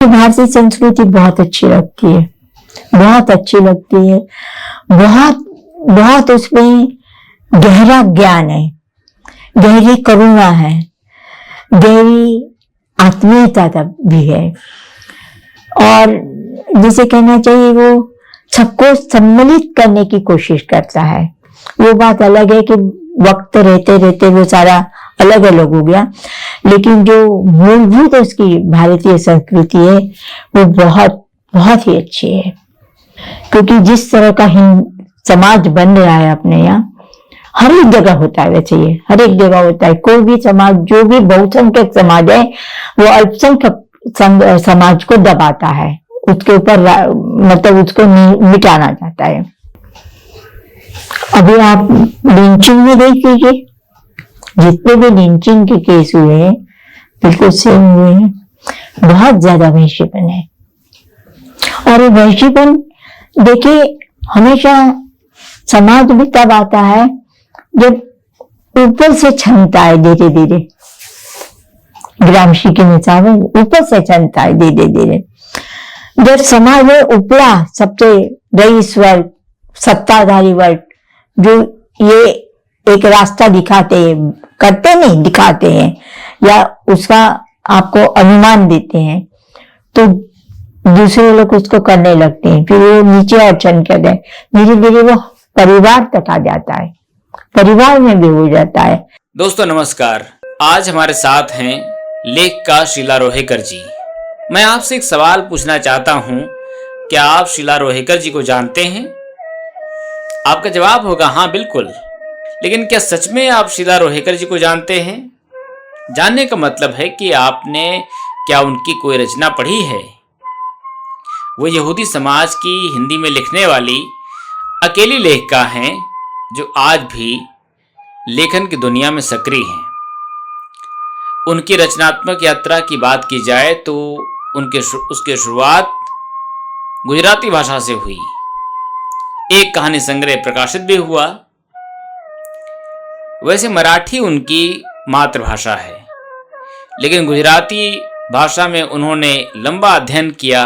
भारतीय संस्कृति बहुत अच्छी लगती है, बहुत अच्छी लगती है। बहुत बहुत उसमें गहरा ज्ञान है, गहरी करुणा है, गहरी आत्मीयता भी है। और जिसे कहना चाहिए वो सबको सम्मिलित करने की कोशिश करता है। वो बात अलग है कि वक्त रहते रहते वो सारा अलग अलग हो गया, लेकिन जो मूलभूत उसकी भारतीय संस्कृति है वो बहुत बहुत ही अच्छी है। क्योंकि जिस तरह का समाज बन रहा है अपने यहाँ, हर एक जगह होता है, वैसे ये हर एक जगह होता है। कोई भी समाज, जो भी बहुसंख्यक समाज है, वो अल्पसंख्यक समाज को दबाता है, उसके ऊपर मतलब उसको मिटाना चाहता है। अभी आप लिंचिंग में देख लीजिए, जितने भी लिंचिंग के केस हुए हैं बिल्कुल सेम हुए हैं। बहुत ज्यादा वैश्यपन है। और ये वैश्यपन देखिए हमेशा समाज में तब आता है जब ऊपर से छनता है धीरे धीरे। ग्रामशी के अनुसार ऊपर से छनता है धीरे धीरे। जब समाज में उपला सबसे रईस वर्ग, सत्ताधारी वर्ग, जो ये एक रास्ता दिखाते हैं, करते नहीं दिखाते हैं, या उसका आपको अनुमान देते हैं, तो दूसरे लोग उसको करने लगते हैं। फिर वो नीचे और चन कर गए, धीरे धीरे वो परिवार तक आ जाता है, परिवार में भी हो जाता है। दोस्तों नमस्कार, आज हमारे साथ हैं लेखिका शीला रोहेकर जी। मैं आपसे एक सवाल पूछना चाहता हूं, क्या आप शीला रोहेकर जी को जानते हैं? आपका जवाब होगा हाँ बिल्कुल। लेकिन क्या सच में आप शीला रोहेकर जी को जानते हैं? जानने का मतलब है कि आपने क्या उनकी कोई रचना पढ़ी है? वो यहूदी समाज की हिंदी में लिखने वाली अकेली लेखिका हैं जो आज भी लेखन की दुनिया में सक्रिय हैं। उनकी रचनात्मक यात्रा की बात की जाए तो उसकी शुरुआत गुजराती भाषा से हुई। एक कहानी संग्रह प्रकाशित भी हुआ। वैसे मराठी उनकी मातृभाषा है, लेकिन गुजराती भाषा में उन्होंने लंबा अध्ययन किया।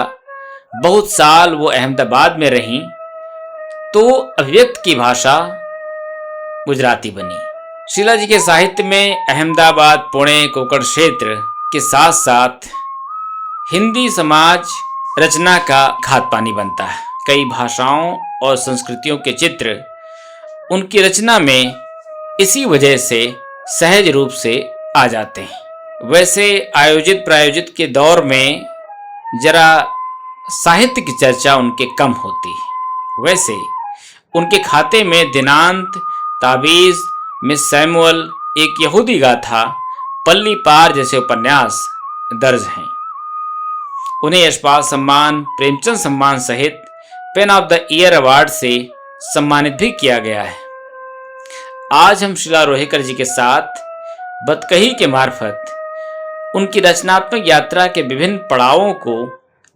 बहुत साल वो अहमदाबाद में रहीं, तो अभिव्यक्त की भाषा गुजराती बनी। शीला जी के साहित्य में अहमदाबाद, पुणे, कोंकण क्षेत्र के साथ साथ हिंदी समाज रचना का खाद पानी बनता है। कई भाषाओं और संस्कृतियों के चित्र उनकी रचना में इसी वजह से सहज रूप से आ जाते हैं। वैसे आयोजित प्रायोजित के दौर में जरा साहित्य की चर्चा उनके कम होती है। वैसे उनके खाते में दिनांत, ताबीज, मिस सैमुअल, एक यहूदी गाथा, पल्ली पार जैसे उपन्यास दर्ज हैं। उन्हें यशपाल सम्मान, प्रेमचंद सम्मान सहित pain of the year award से सम्मानित भी किया गया है। आज हम शीला रोहेकर जी के साथ बतकही के मार्फत उनकी रचनात्मक यात्रा के विभिन्न पड़ावों को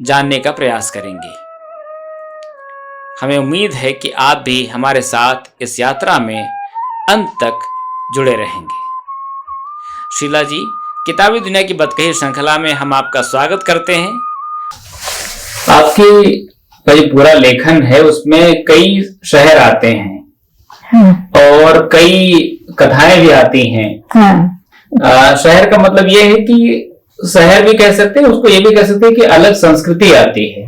जानने का प्रयास करेंगे। हमें उम्मीद है कि आप भी हमारे साथ इस यात्रा में अंत तक जुड़े रहेंगे। शीला जी, किताबी दुनिया की बतकही श्रृंखला में हम आपका स्वागत करते हैं। आपकी जो पूरा लेखन है उसमें कई शहर आते हैं और कई कथाएं भी आती हैं। शहर का मतलब ये है कि शहर भी कह सकते हैं, उसको ये भी कह सकते हैं कि अलग संस्कृति आती है।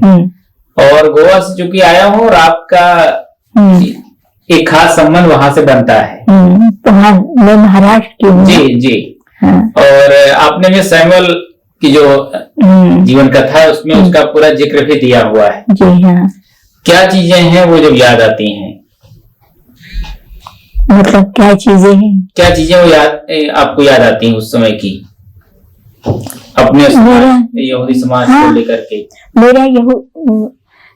और गोवा से चूंकि आया हूँ और आपका एक खास संबंध वहां से बनता है। मैं महाराष्ट्र की हूँ। जी जी। और आपने भी सैमुअल की जो जीवन कथा है उसमें उसका पूरा जिक्र भी दिया हुआ है। जी हाँ। क्या चीजें हैं वो जब याद आती हैं? मतलब क्या चीजें हैं? क्या चीजें वो आपको याद आती हैं उस समय की, अपने यहूदी समाज को लेकर के? मेरा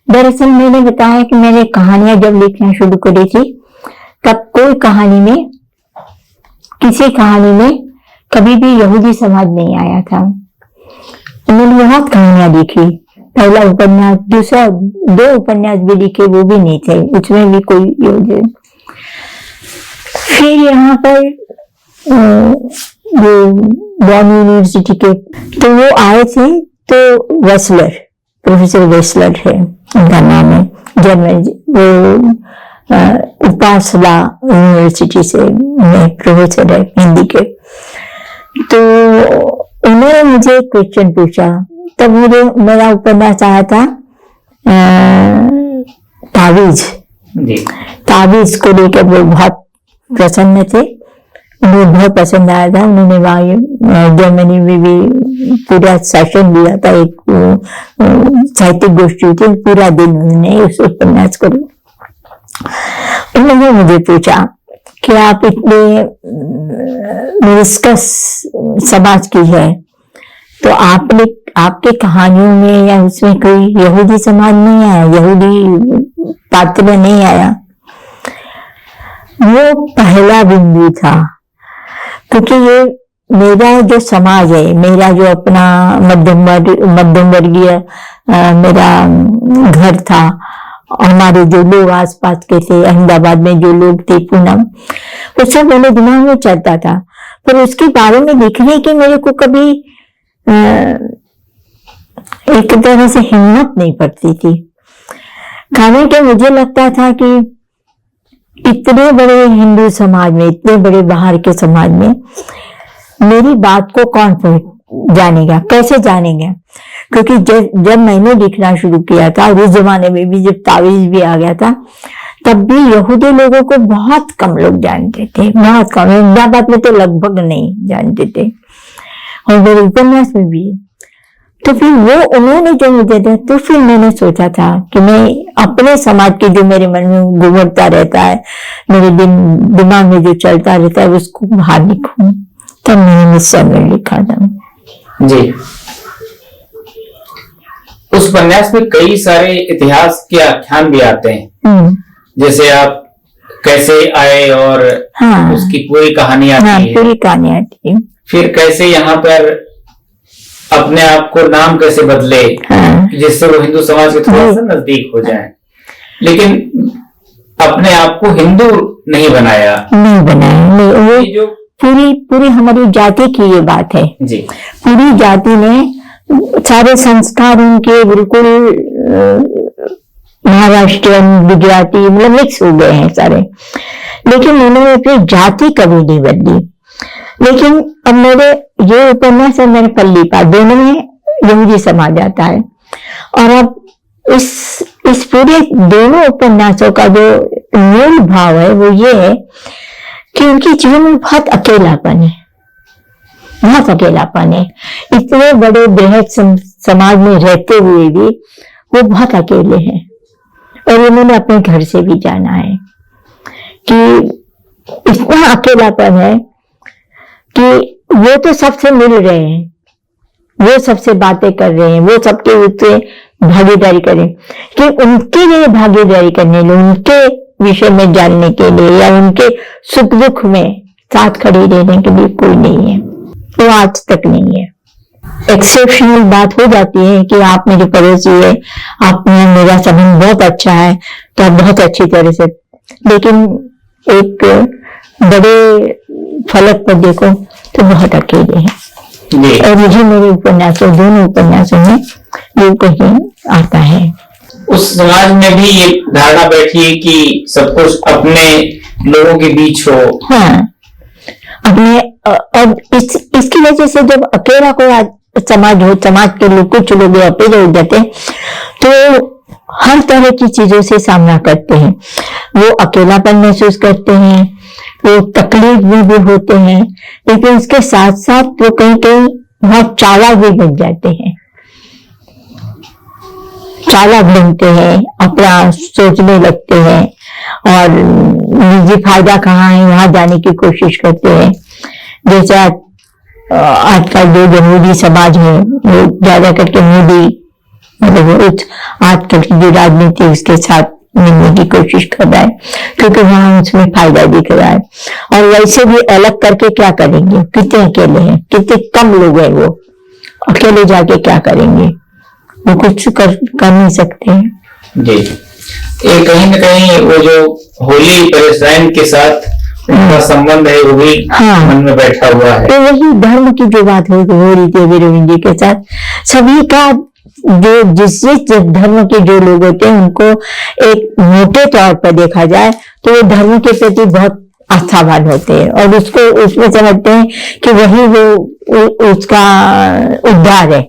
दरअसल मैंने बताया कि मैंने कहानियां जब लिखना शुरू करी थी, तब कोई कहानी में, किसी कहानी में कभी भी यहूदी समाज नहीं आया था। मैंने बहुत कहानियां लिखी, पहला उपन्यास, दूसरा 2 उपन्यास भी लिखे, वो भी नहीं थे, उसमें भी कोई यहूदी। फिर यहाँ पर वो बॉर्न यूनिवर्सिटी के, तो वो आए थे तो वेस्लर, प्रोफेसर वेस्लर है उनका नाम है, जर्मन, वो उपासला यूनिवर्सिटी से प्रोफेसर है हिंदी के। तो उन्होंने मुझे क्वेश्चन पूछा, तब मेरा उपन्यास आया था तावीज को लेकर वो बहुत प्रसन्न थे, उन्हें बहुत पसंद आया था। उन्होंने वहाँ जर्मनी में भी पूरा सेशन दिया था, एक साहित्यिक गोष्ठी थी, पूरा दिन उन्होंने उस उपन्यास को। उन्होंने मुझे पूछा कि आप इतने निष्कर्ष समाज की है, तो आपके कहानियों में या उसमें कोई यहूदी समाज नहीं आया, यहूदी पात्र नहीं आया? वो पहला बिंदु था, क्योंकि ये मेरा जो समाज है, मेरा जो अपना मध्यम वर्गीय मेरा घर था, हमारे जो लोग आसपास के थे, अहमदाबाद में जो लोग थे, पूनम, वो सब मेरे दिमाग में चलता था, पर उसके बारे में लिखने की मेरे को कभी एक तरह से हिम्मत नहीं पड़ती थी। कारण कि मुझे लगता था कि इतने बड़े हिंदू समाज में, इतने बड़े बाहर के समाज में मेरी बात को कौन जानेगा, कैसे जानेगा? क्योंकि जब मैंने लिखना शुरू किया था, उस जमाने में भी जब तावीज भी आ गया था, तब भी यहूदी लोगों को बहुत कम लोग जानते थे, बहुत कम, अहमदाबाद में तो लगभग नहीं जानते थे, और मेरे उपन्यास में भी। तो फिर वो उन्होंने जो मुझे दिया, तो फिर मैंने सोचा था कि मैं अपने समाज के जो मेरे मन में गुमरता रहता है, मेरे दिमाग में जो चलता रहता है, उसको बाहर लिखूं। तब मैंने निश्चय में लिखा था। जी, उस उपन्यास में कई सारे इतिहास के आख्यान भी आते हैं, जैसे आप कैसे आए और उसकी पूरी कहानी आती है। पूरी कहानी आती है। फिर कैसे यहाँ पर अपने आप को नाम कैसे बदले, जिससे वो हिंदू समाज के थोड़ा सा नजदीक हो जाए, लेकिन अपने आप को हिंदू नहीं बनाया। वो जो पूरी हमारी जाति की ये बात है जी। पूरी जाति ने सारे संस्कार उनके बिल्कुल महाराष्ट्रियन, गुजराती, मतलब मिक्स हो गए हैं सारे, लेकिन उन्होंने अपनी जाति कभी नहीं बदली। लेकिन अब मेरे ये उपन्यास और मेरे पल्ली पाल दोनों में यहूदी समाज आता है, और अब इस पूरे दोनों उपन्यासों का जो मूल भाव है वो ये है कि उनके जीवन में बहुत अकेलापन है, बहुत अकेलापन है। इतने बड़े बेहद समाज में रहते हुए भी वो बहुत अकेले हैं, और उन्होंने अपने घर से भी जाना है कि इतना अकेलापन है कि वो तो सबसे मिल रहे हैं, वो सबसे बातें कर रहे हैं, वो सबके उससे भागीदारी करें, कि उनके लिए भागीदारी करने लिए, उनके विषय में जानने के लिए या उनके सुख दुख में साथ खड़े रहने के लिए कोई नहीं है, वो आज तक नहीं है। एक्सेप्शनल बात हो जाती है कि आप मेरे पड़ोसी है, आपने मेरा संबंध बहुत अच्छा है, तो आप बहुत अच्छी तरह से, लेकिन एक बड़े फलक पर देखो तो बहुत अकेले हैं। और मुझे मेरे उपन्यासों, दोनों उपन्यासों में ये कहीं आता है। उस समाज में भी ये धारणा बैठी है कि सब कुछ अपने लोगों के बीच हो। हाँ, अपने, और इसकी वजह से जब अकेला कोई समाज हो, समाज के लोग, कुछ लोग अकेले हो जाते हैं, तो हर तरह की चीजों से सामना करते हैं, वो अकेलापन महसूस करते हैं, वो तकलीफ में भी होते हैं, लेकिन उसके साथ साथ वो कहीं कहीं बहुत चालाक भी बन जाते हैं, चालाक बनते हैं, अपना सोचने लगते हैं, और निजी फायदा कहाँ है वहां जाने की कोशिश करते हैं। जैसे आजकल जो यहूदी समाज है वो ज्यादा करके मोदी, मतलब आजकल की जो राजनीति उसके साथ मिलने की कोशिश कर रहा है, क्योंकि वहां उसमें फायदा दिख रहा है। और वैसे भी अलग करके क्या करेंगे, कितने अकेले हैं, कितने कम लोग हैं, वो अकेले जाके क्या करेंगे, वो कुछ कर नहीं सकते हैं। जी, ये कहीं न कहीं वो जो होली पैलेस्टाइन के साथ उनका संबंध है वो भी मन में बैठा हुआ है। तो वही धर्म की जो बात हो रही थी अभी रविंद्र जी के साथ, सभी का जो जिस धर्म के जो लोग होते हैं उनको एक मोटे तौर पर देखा जाए तो वो धर्म के प्रति बहुत आस्थावान होते हैं और उसको उसमें समझते हैं कि वही वो उसका उद्धार है।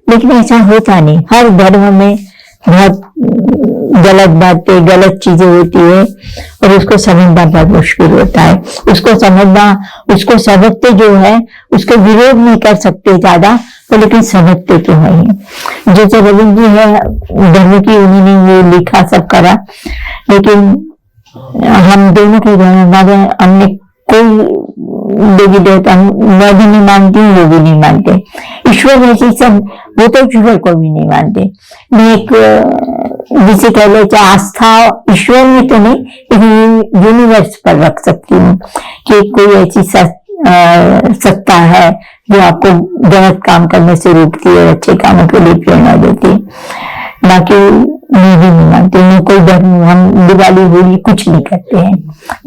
लेकिन ऐसा होता नहीं, हर धर्म में बहुत गलत बातें, गलत चीजें होती है और उसको समझना बहुत मुश्किल होता है। उसको समझना, उसको समझते जो है उसको विरोध नहीं कर सकते ज्यादा, तो लेकिन समझते तो है। जैसे रविंद्र जी है धर्म की, उन्होंने ये लिखा सब करा, लेकिन हम दोनों को हमने कोई देवी देवता, मैं भी नहीं मानती हूँ, वो भी नहीं मानते। ईश्वर ऐसी सब, वो तो ईश्वर को भी नहीं मानते। मैं एक जिसे कह लो चाहे आस्था ईश्वर में तो नहीं, लेकिन यूनिवर्स पर रख सकती हूँ कि कोई ऐसी सत्ता है जो आपको गलत काम करने से रोकती है, अच्छे कामों के लिए प्रेरणा देती है। बाकी मैं भी नहीं मानती, मैं कोई धर्म, हम दिवाली होली कुछ नहीं करते हैं,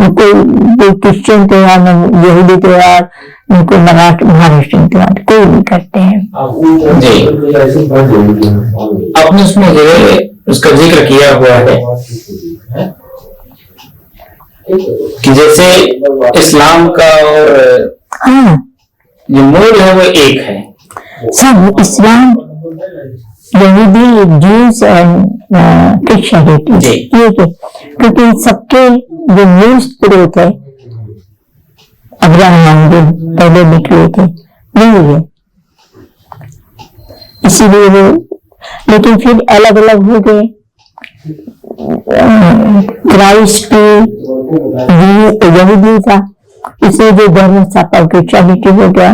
न कोई क्रिश्चियन त्योहार, न यहूदी त्योहार, न कोई महाराष्ट्र त्योहार, कोई नहीं करते हैं। जी, आपने उसमें उसका जिक्र किया हुआ है कि जैसे इस्लाम का और जो मूल है वो एक है, सब इस्लाम, यहूदी, जूस और क्रिश्चियनिटी एक है, क्योंकि सबके जो मूल स्रोत है अब्राहम जो पहले निकले थे वही है, इसीलिए वो, लेकिन फिर अलग अलग हो गए। क्राइस्ट यहूदी था, इसलिए जो धर्म स्थापना क्रिश्चियनिटी हो गया।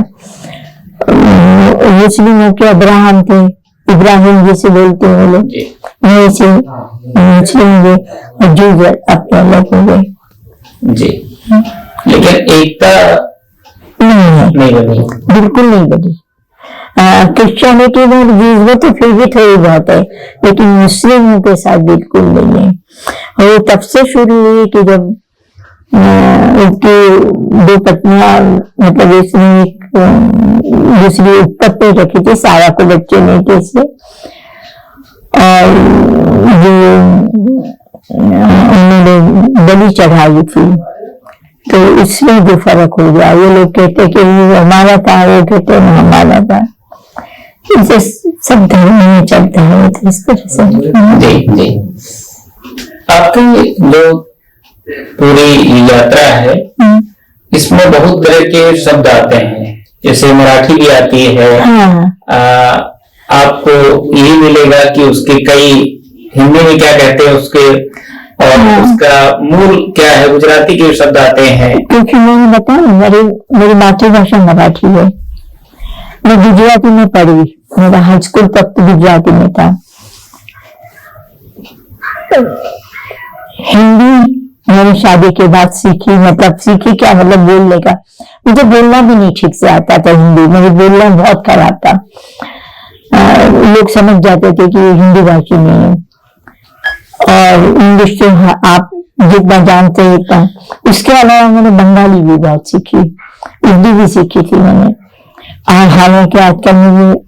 मुस्लिमों के अब्राहम थे, इब्राहिम जैसे बोलते हैं लोग, वैसे मुस्लिम हुए और जूस अपने अलग हो गए। जी, लेकिन एकता नहीं बनी, बिल्कुल नहीं बनी। क्रिश्चियनिटी में जूस में तो फिर भी थोड़ी बहुत है, लेकिन मुस्लिमों के साथ बिल्कुल नहीं है। और तब से शुरू हुई कि जब उनकी दो पत्नियां, मतलब इसने एक दूसरी उत्पत्ति रखी थी, सारा को बच्चे नहीं थे इसलिए, और जो उन्होंने बलि चढ़ाई थी, तो इसमें जो फर्क हो गया। ये लोग कहते कि वो हमारा था, वो कहते हमारा था। इसे सब धर्म में चलता है तो इस तरह से। जी जी, आपकी जो पूरी यात्रा है इसमें बहुत तरह के शब्द आते हैं, जैसे मराठी भी आती है। आपको यही मिलेगा कि उसके कई हिंदी में क्या कहते हैं उसके, और उसका मूल क्या है, गुजराती के शब्द आते हैं। क्योंकि मैंने बताया मेरी मातृभाषा मराठी है, मैं गुजराती में पढ़ी, मेरा हाई स्कूल तक तो गुजराती में था। हिंदी मैंने शादी के बाद सीखी, मतलब सीखी क्या, मतलब बोलने का, मुझे बोलना भी नहीं ठीक से आता था हिंदी, मुझे बोलना बहुत खराब था। लोग समझ जाते थे कि हिंदी भाषी नहीं है, और इंग्लिश तो आप जितना जानते हैं उतना। उसके अलावा मैंने बंगाली भी बहुत सीखी, उर्दू भी सीखी थी मैंने, और हालांकि आजकल मुझे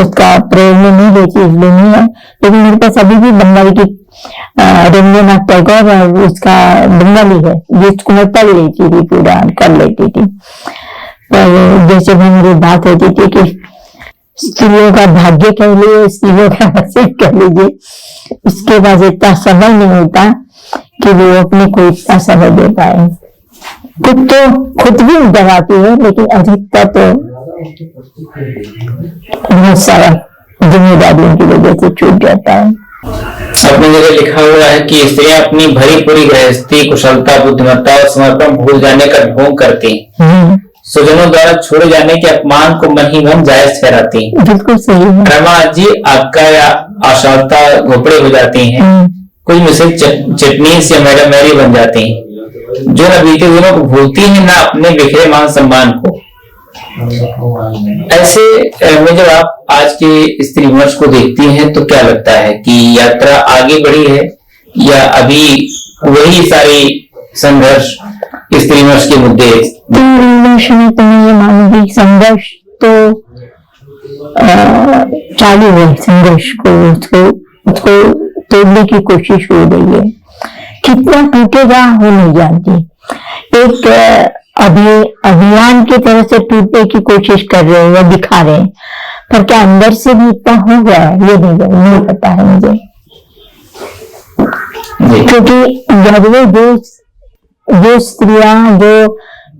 उसका प्रयोग में नहीं लेती, इसलिए नहीं है, लेकिन मेरे पास अभी भी बंगाली की रवींद्रनाथ टैगोर और उसका बंगाली है, जिसको मैं पढ़ लेती थी, पूरा कर लेती थी। पर जैसे मेरी बात होती थी कि स्त्रियों का भाग्य कह लीजिए, स्त्रियों का नसीब कह लीजिए, उसके बाद इतना समय नहीं होता कि वो अपने को इतना समय दे पाए। खुद भी डराती है, लेकिन अधिकतर तो बहुत सारा जिम्मेदारियों की वजह से छूट जाता है। अपनी जगह लिखा हुआ है कि स्त्रियां अपनी भरी पूरी गृहस्थी, कुशलता, बुद्धिमत्ता और समर्पण भूल जाने का ढोंग करती, स्वजनों द्वारा छोड़े जाने के अपमान को मन ही मन जायज ठहराती। बिल्कुल सही है। रमा जी आपका या आशालता घोपड़े हो जाती हैं, कुछ मिसेज चटनीस या मैडम मैरी बन जाती हैं, जो न बीते दिनों को भूलती है, न अपने बिखरे मान सम्मान को। ऐसे में जब आप आज के स्त्री विमर्श को देखती हैं तो क्या लगता है कि यात्रा आगे बढ़ी है या अभी वही सारी संघर्ष, स्त्री विमर्श के मुद्दे? विमर्श में तो मैं ये मानूंगी संघर्ष तो चालू है, संघर्ष को उसको तोड़ने की कोशिश हो रही है। कितना टूटेगा वो नहीं जानती। एक अभियान की तरह से टूटने की कोशिश कर रहे हैं या दिखा रहे हैं, पर क्या अंदर से भी इतना हो गया है ये नहीं पता है मुझे। क्योंकि घर में जो स्त्रियां जो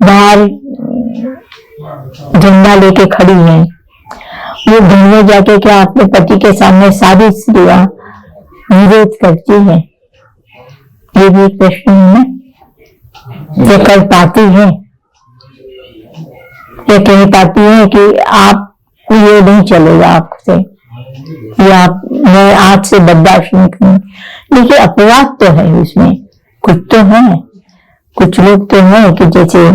बाहर झंडा लेके खड़ी हैं, वो घर में जाके क्या अपने पति के सामने सारी स्त्रियां विरोध करती है? ये भी एक प्रश्न है। ये कर पाती है, ये कह पाती है कि आप ये नहीं चलेगा आपसे, या मैं आज से बर्दाश्त नहीं करूंगी। देखिए अपवाद तो है उसमें, कुछ तो है, कुछ लोग तो है कि जैसे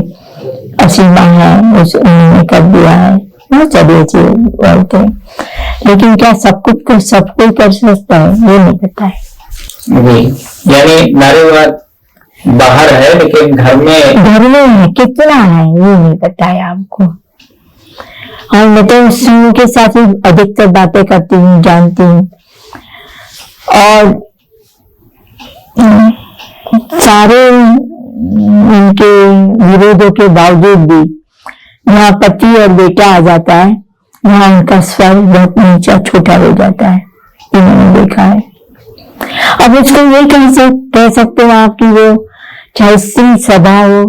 असीमा है उन्होंने कर दिया है, बहुत सारी ऐसी औरतें, लेकिन क्या सब कोई कर सकता है ये नहीं पता है। यानी नारीवाद बाहर है लेकिन घर में है, कितना है ये नहीं पता है आपको। और मैं तो स्त्रियों के साथ ही अधिकतर बातें करती हूँ, जानती हूँ, और सारे उनके विरोधों के बावजूद भी जहाँ पति और बेटा आ जाता है वहाँ उनका स्वर बहुत नीचा छोटा हो जाता है, ये मैंने देखा है। अब इसको ये कह सकते हो आप कि वो चाहे स्त्री सभा हो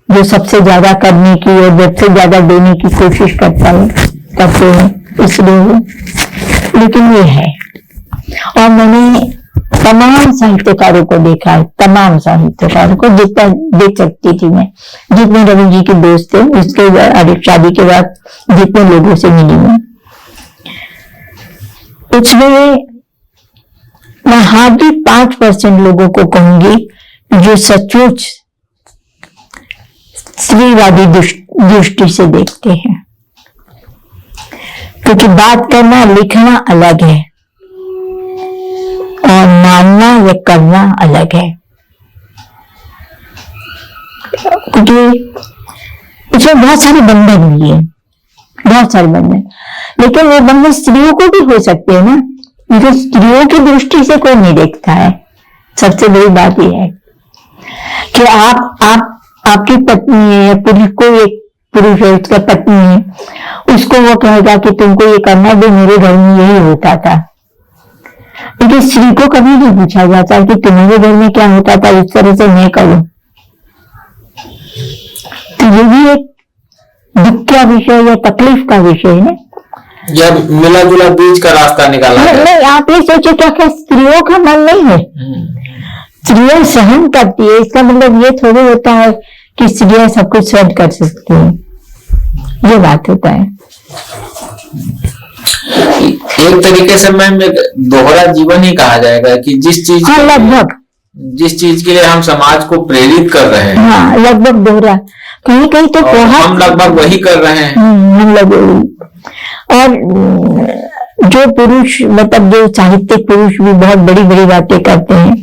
जो सबसे ज्यादा करने की और सबसे ज्यादा देने की कोशिश करते हैं इसलिए, लेकिन ये है। और मैंने तमाम साहित्यकारों को देखा है, तमाम साहित्यकारों को जितना देख सकती थी मैं, जितने रवि जी के दोस्त थे, उसके शादी के बाद जितने लोगों से मिली मैं, उसमें मैं हार्डली 5% लोगों को कहूंगी जो सचमुच स्त्रीवादी दृष्टि से देखते हैं। क्योंकि बात करना लिखना अलग है और मानना या करना अलग है। क्योंकि इसमें बहुत सारे बंधन भी है, बहुत सारे बंधन, लेकिन वो बंधन स्त्रियों को भी हो सकते हैं ना, क्योंकि स्त्रियों की दृष्टि से कोई नहीं देखता है। सबसे बड़ी बात यह है कि आपकी पत्नी है या कोई एक पुरुष है, उसका पत्नी है, उसको वो कहेगा कि तुमको ये करना भी मेरे घर में यही होता था, लेकिन स्त्री को कभी नहीं पूछा जाता कि तुम्हारे घर में क्या होता था इस तरह से मैं करूं। तो ये भी एक दुख का विषय या तकलीफ का विषय है, या मिला जुला बीच का रास्ता निकाला है। नहीं, आप ये सोचो क्या स्त्रियों का मन नहीं है? स्त्रियां सहन करती है, इसका मतलब ये थोड़ी होता है कि स्त्रियां सब कुछ सहन कर सकती है, ये बात होता है। एक तरीके से मैम दोहरा जीवन ही कहा जाएगा कि जिस चीज के लिए हम समाज को प्रेरित कर रहे हैं, हाँ लगभग दोहरा, कहीं कहीं तो हम लगभग वही कर रहे हैं, हम लोग। और जो पुरुष मतलब जो साहित्यिक पुरुष भी बहुत बड़ी बड़ी बातें करते हैं,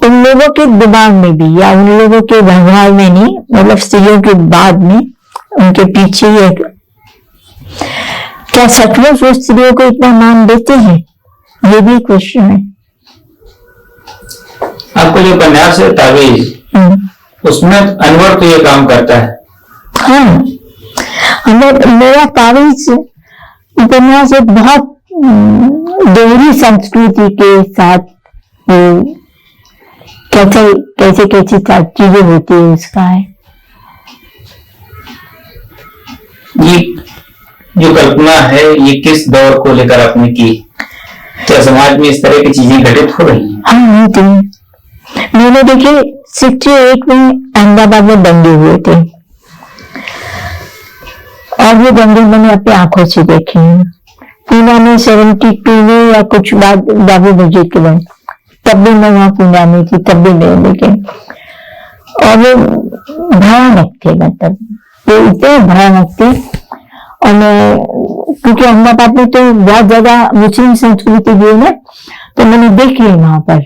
उन लोगों के दिमाग में भी या उन लोगों के व्यवहार में नहीं, मतलब स्त्रियों के बाद में उनके पीछे एक, क्या सचमुच वो स्त्रियों को इतना मान देते हैं, ये भी क्वेश्चन है। आपको जो उपन्यास है तावीज, उसमें अनवर तो ये काम करता है। हाँ, मेरा तावीज उपन्यास एक बहुत दोहरी संस्कृति के साथ कैसे चीजें होती है उसका है। ये जो कल्पना है ये किस दौर को लेकर आपने की? क्या समाज में इस तरह की चीजें घटित हो रही हैं? हाँ, तो मैंने देखिए 68 में अहमदाबाद में दंगे हुए थे, और वो दंगे मैंने अपनी आंखों से देखे हैं। पूना में 72 में या कुछ बाद बाबू मस्जिद के बाद, तब भी मैं वहां पूना में थी, तब भी मैं देखे, और वो भयानक थे, मतलब वो इतने भयानक थे। और मैं क्योंकि अहमदाबाद में तो बहुत ज्यादा मुस्लिम संस्कृति भी है ना, तो मैंने देखी है वहां पर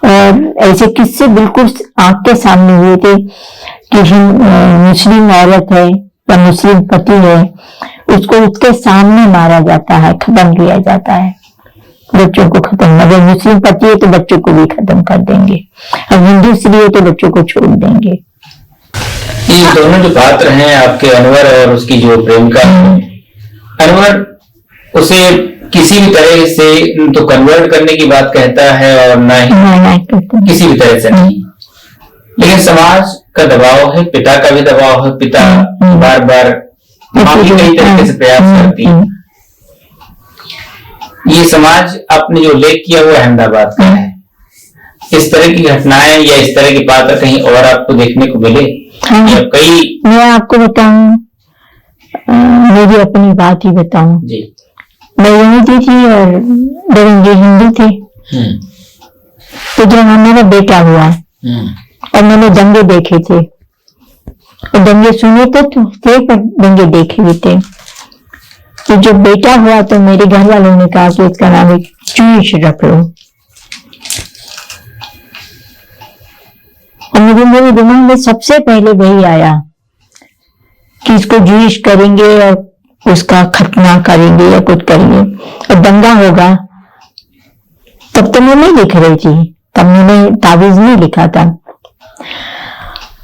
और ऐसे किस्से बिल्कुल आंख के सामने हुए थे कि मुस्लिम औरत है या मुस्लिम पति है, उसको उसके सामने मारा जाता है, खत्म किया जाता है, बच्चों को खत्म। अगर मुस्लिम पति है तो बच्चों को भी खत्म कर देंगे, और हिंदू स्त्री है तो बच्चों को छोड़ देंगे। ये दोनों जो पात्र हैं आपके, अनवर और उसकी जो प्रेमिका, अनवर उसे किसी भी तरह से तो कन्वर्ट करने की बात कहता है और ना ही किसी भी तरह से नहीं, लेकिन समाज का दबाव है, पिता का भी दबाव है, पिता बार बार माँ भी कई तरीके से प्रयास करती है। ये समाज आपने जो उल्लेख किया वो अहमदाबाद का है। इस तरह की घटनाएं या इस तरह के पात्र कहीं और आपको देखने को मिले? या कई, मैं आपको बताऊं, मेरी अपनी बात ही बताऊं जी। मैं यहूदी थी और दरंगे हिंदू थे। तो जब हमारा बेटा हुआ और मैंने दंगे देखे थे, और दंगे सुने तो थे पर दंगे देखे भी थे। तो जब बेटा हुआ तो मेरे घर वालों ने कहा कि इसका नाम एक जूश रख लो, और मेरे दिमाग में सबसे पहले वही आया कि इसको जूश करेंगे और उसका खतना करेंगे या कुछ करेंगे और दंगा होगा। तब तो मैं नहीं लिख रही थी, तब मैंने तावीज नहीं लिखा था।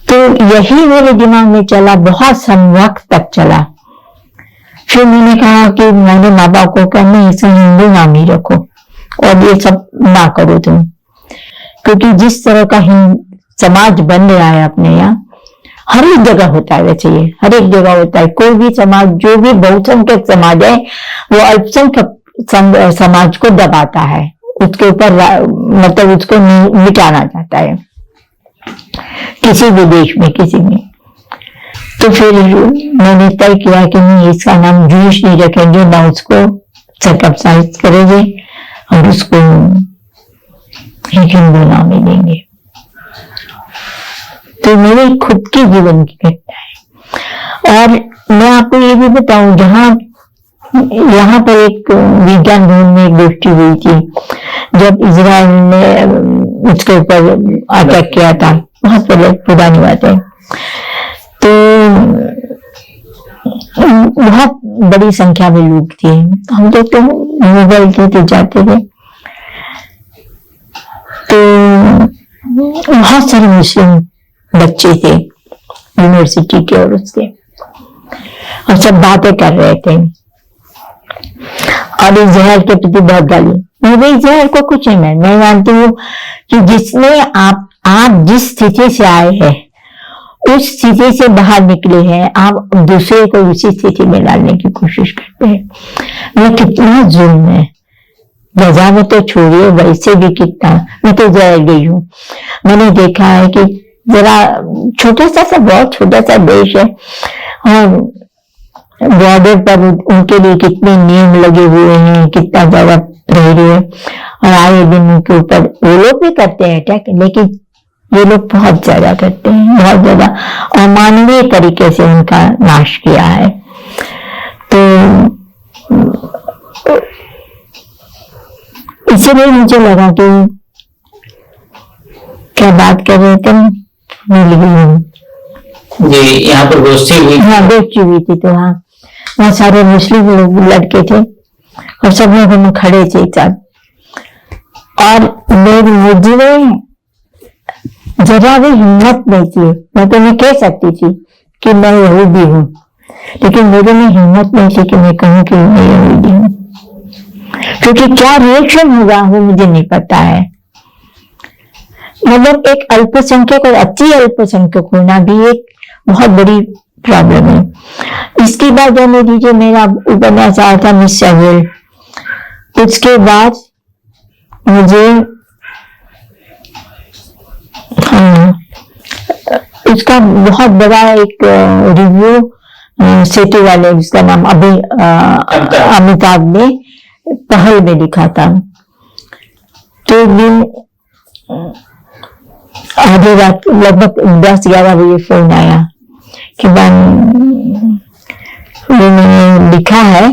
तो यही मेरे दिमाग में चला, बहुत वक्त तक चला। फिर मैंने कहा कि मैंने माँ बाप को कहा नहीं, इसे हिंदू नाम ही रखो और ये सब ना करो तुम, क्योंकि जिस तरह का समाज बन रहा है अपने यहाँ, हर एक जगह होता है, वैसे ये हर एक जगह होता है। कोई भी समाज, जो भी बहुसंख्यक समाज है, वो अल्पसंख्यक समाज को दबाता है, उसके ऊपर मतलब उसको मिटाना चाहता है, किसी भी देश में, किसी में। तो फिर मैंने तय किया कि नहीं, इसका नाम जूश नहीं रखेंगे, ना उसको सर्कमसाइज करेंगे और उसको हिंदू नाम ही देंगे। तो मेरे खुद की जीवन की घटना है। और मैं आपको ये भी बताऊं, यहाँ पर एक विज्ञान भवन में एक गोष्ठी हुई थी जब इजराइल ने उसके ऊपर अटैक किया था, बहुत पुरानी बात है। तो बहुत बड़ी संख्या में लोग थे, हम लोग तो मोबाइल थे, जाते थे। तो बहुत सारे मुस्लिम बच्चे थे यूनिवर्सिटी के और उसके, और सब बातें कर रहे थे और इजराइल के प्रति बहुत गाली। मैं इजराइल को कुछ नहीं, मैं मानती हूँ कि जिसने आप जिस स्थिति से आए हैं उस स्थिति से बाहर निकले हैं, आप दूसरे को उसी स्थिति में डालने की कोशिश करते हैं। मैं कितना जुल्म है, गजा में तो छोड़िए, वैसे भी कितना। मैं तो इजराइल गई हूँ, मैंने देखा है कि जरा छोटा सा बहुत छोटा सा देश है और बॉर्डर पर उनके लिए कितने नियम लगे हुए हैं, कितना ज्यादा प्रहरी है, और आए दिन उनके ऊपर वो लोग भी करते हैं अटैक, लेकिन ये लोग बहुत ज्यादा करते हैं, बहुत ज्यादा अमानवीय तरीके से उनका नाश किया है। तो इसलिए मुझे लगा कि क्या बात कर रहे थे, मिल गई जी। यहाँ पर गोष्ठी हुई, हाँ गोष्ठी हुई थी। तो हाँ, वहाँ सारे मुस्लिम लोग लड़के थे और सब लोग हम खड़े थे एक साथ, और मुझे जरा भी हिम्मत नहीं थी। मैं तो मैं कह सकती थी कि मैं यहूदी हूँ, लेकिन मेरे में हिम्मत नहीं थी कि मैं कहूँ कि मैं यहूदी हूँ, क्योंकि क्या रिएक्शन होगा वो मुझे नहीं पता है। मतलब एक अल्पसंख्यक और अति अल्पसंख्यक होना भी एक बहुत बड़ी प्रॉब्लम है। इसके बाद जाने दीजिए, मेरा उपन्यास आया था मिस सेविल, उसके बाद मुझे उसका बहुत बड़ा एक रिव्यू सिटी वाले, जिसका नाम अमिताभ ने पहल में लिखा था। तो दिन आधे रात लगभग 10-11 बजे फोन आया कि मैंने लिखा है,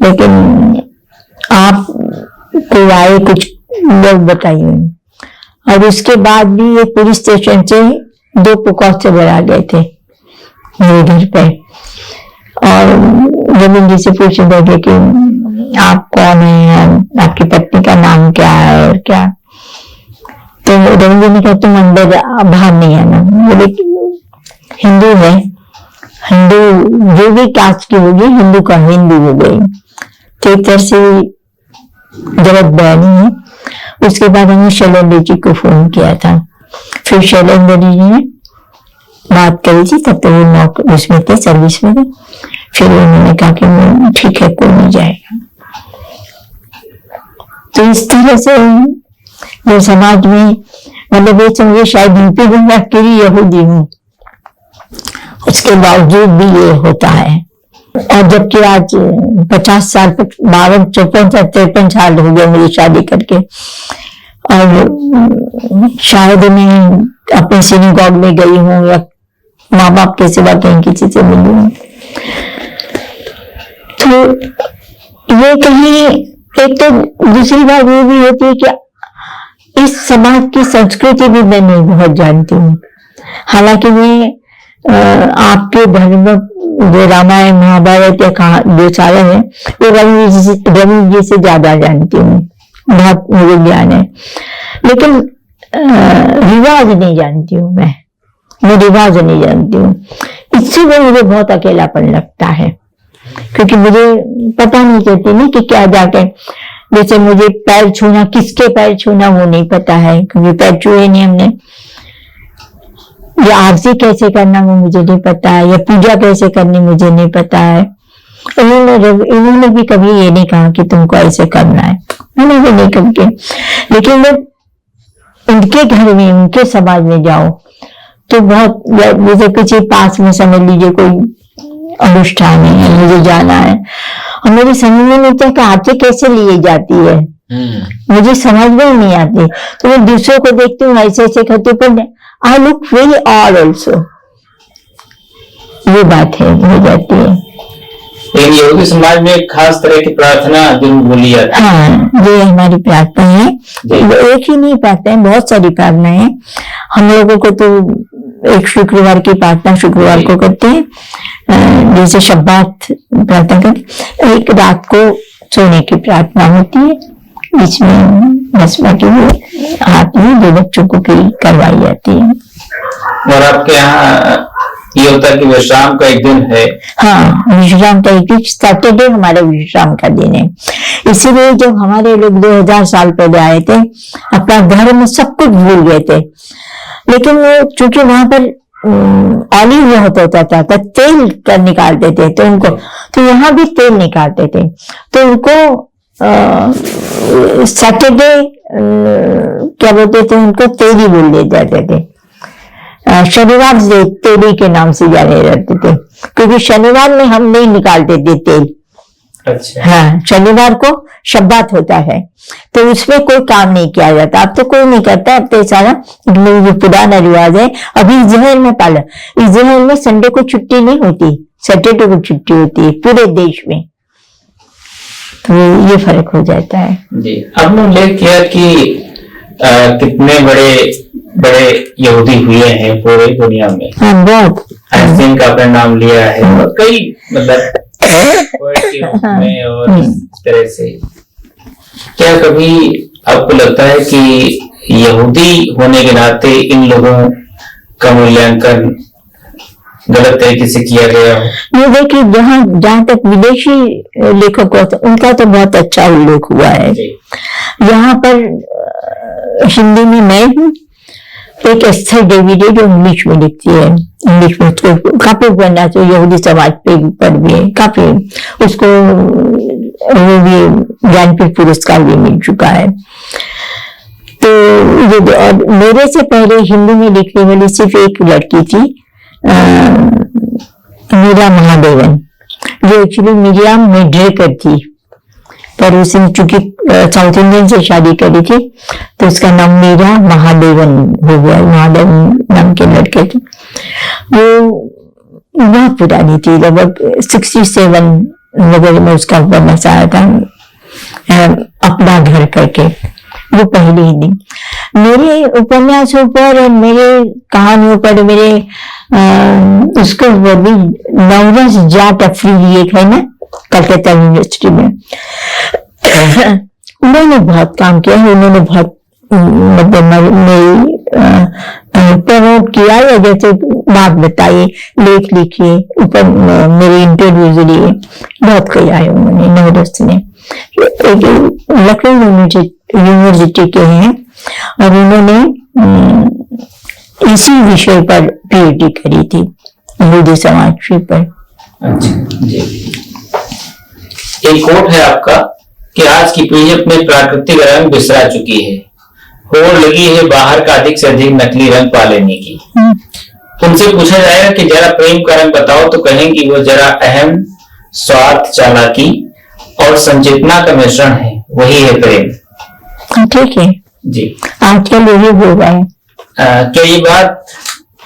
लेकिन आप कोई आए, कुछ लोग बताइए। और उसके बाद भी ये पुलिस स्टेशन से 2 कांस्टेबल आ गए थे मेरे घर पे, और रविंद्र जी से पूछने लगे कि आप कौन है, आपकी पत्नी का नाम क्या है और क्या। तो रविंद्र ने कहा तुम अंदर बाहर नहीं आना। बोले हिंदू है, हिंदू जो भी कास्ट की होगी हिंदू का हिंदू हो गई, तो एक तरह से गलत बयानी है। उसके बाद हमने शैलेंद्र जी को फोन किया था, फिर शैलेंद्र जी ने बात करी थी, तब तो वो उसमें थे, सर्विस में थे। फिर उन्होंने कहा कि ठीक है कोई नहीं जाएगा। तो इस तरह से जो समाज में मतलब ये समझे शायद यूपी में अकेली यहूदी हूँ, उसके बावजूद भी ये होता है। और जबकि आज 50 साल 52 54 53 साल हो गए मुझे शादी करके, और शायद मैं अपने सिनेगॉग में गई हूँ या माँ बाप के सिवा कहीं किसी से मिली हूँ। तो ये कहीं एक तो दूसरी बात ये भी होती है कि इस समाज की संस्कृति भी मैं नहीं बहुत जानती हूँ। हालांकि मैं आपके धर्म जो रामायण महाभारत या जो सारे हैं वो रवि जी से ज्यादा जानती हूँ, बहुत मुझे ज्ञान है, लेकिन रिवाज नहीं जानती हूँ। मैं रिवाज नहीं जानती हूँ, इससे भी मुझे बहुत अकेलापन लगता है, क्योंकि मुझे पता नहीं चलती नहीं कि क्या जाके, जैसे मुझे पैर छूना, किसके पैर छूना वो नहीं पता है, क्योंकि पैर छुए नहीं हमने, या आरती कैसे करना वो मुझे नहीं पता है, या पूजा कैसे करनी मुझे नहीं पता है। इन्होंने भी कभी ये नहीं कहा कि तुमको ऐसे करना है, उन्होंने भी नहीं कभी। लेकिन जब उनके घर में, उनके समाज में जाओ तो बहुत, जैसे कुछ पास में समझ लीजिए कोई अनुष्ठान है, मुझे जाना है, और मेरी समझ में नहीं आता कि आरती कैसे लिए जाती है, मुझे समझ में नहीं आती। तो मैं दूसरों को देखती हूँ ऐसे ऐसे करते, पर I look very odd also, ये बात है हो जाती है। लेकिन यहूदी समाज में एक खास तरह की प्रार्थना जरूर बोली जाती है। हाँ, ये हमारी प्रार्थना है, एक ही नहीं प्रार्थना है, बहुत सारी प्रार्थना है। हम लोगों को तो एक शुक्रवार की प्रार्थना शुक्रवार को करते हैं, जैसे शब्बात प्रार्थना करते, एक रात को सोने की प्रार्थना होती है, जिसमें बसमा की हाथ में 2 बच्चों को भी करवाई जाती है। और आपके यहाँ ये होता है कि विश्राम का एक दिन है? हाँ, विश्राम का एक दिन, सैटरडे हमारा विश्राम का दिन है। इसीलिए जब हमारे लोग 2000 साल पहले आए थे, अपना धर्म सब कुछ भूल गए थे, लेकिन वो चूंकि वहां पर ऑलिव बहुत होता था तो तेल कर निकालते थे, तो उनको, तो यहाँ भी तेल निकालते थे, तो उनको सैटरडे क्या बोलते थे, उनको तेली बोल दिए जाते थे। शनिवार से तेली के नाम से जाने रहते थे, क्योंकि शनिवार में हम नहीं निकालते थे तेल। अच्छा। हाँ, शनिवार को शब्बात होता है, तो उसमें कोई काम नहीं किया जाता। अब तो कोई नहीं करता, अब तो सारा जो पुराना रिवाज है। अभी इजराइल में पाला, इजराइल में संडे को छुट्टी नहीं होती, सैटरडे को छुट्टी होती है पूरे देश में, तो ये फर्क हो जाता है। जी, आपने उल्लेख किया कि कितने बड़े बड़े यहूदी हुए हैं पूरे दुनिया में। हाँ, बहुत। आइंस्टीन का आपने नाम लिया है, और कई मतलब पोएट के रूप में, और इस तरह से क्या कभी आपको लगता है कि यहूदी होने के नाते इन लोगों का मूल्यांकन गलत तरीके से किया गया हो? ये देखिए, जहाँ तक विदेशी लेखक होता उनका तो बहुत अच्छा उल्लेख हुआ है। यहाँ पर हिंदी में मैं हूँ, एक एस्थर डेविड है जो इंग्लिश में लिखती है, इंग्लिश में उसको काफी पढ़ना चाहिए, यहूदी समाज पे पर भी है काफी, उसको वो भी ज्ञानपीठ पुरस्कार भी मिल चुका है। तो ये, और मेरे से पहले हिंदी में लिखने वाली सिर्फ एक लड़की थी, मीरा महादेवन, जो एक्चुअली मिरियाम मेड्रेकर थी, पर उसने चूंकि साउथ इंडियन से शादी करी थी तो उसका नाम मीरा महादेवन हो गया, महादेवन नाम के लड़के थे। वो बहुत पुरानी थी, लगभग 67 वगैरह में उसका उपन्यास आया था, अपना घर करके, वो पहले ही दिन। मेरे उपन्यासों पर और मेरे कहानियों पर, मेरे उसको भी नवरस जाट अफरीदी एक है ना कलकत्ता यूनिवर्सिटी में, उन्होंने बहुत काम किया है। उन्होंने बहुत मतलब मेरी प्रमोट किया है, जैसे बात बताइए, लेख लिखिए, ऊपर मेरे इंटरव्यूज लिए, बहुत किया है उन्होंने। नवरस ने लखनऊ यूनिवर्सिटी के हैं और उन्होंने इसी विषय पर पीएचडी करी थी, यहूदी समाज पर। अच्छा जी। एक कोट है आपका कि आज की पीढ़ी अपने प्राकृतिक रंग बिसरा चुकी है, होड़ लगी है बाहर का अधिक से अधिक नकली रंग पा लेने की। उनसे पूछा जाएगा कि जरा प्रेम का रंग बताओ, तो कहेंगी वो जरा अहम, स्वार्थ, चालाकी और संचेतना का मिश्रण है, वही है प्रेम। ठीक है जी। आजकल यही हो रहा है। क्या ये बात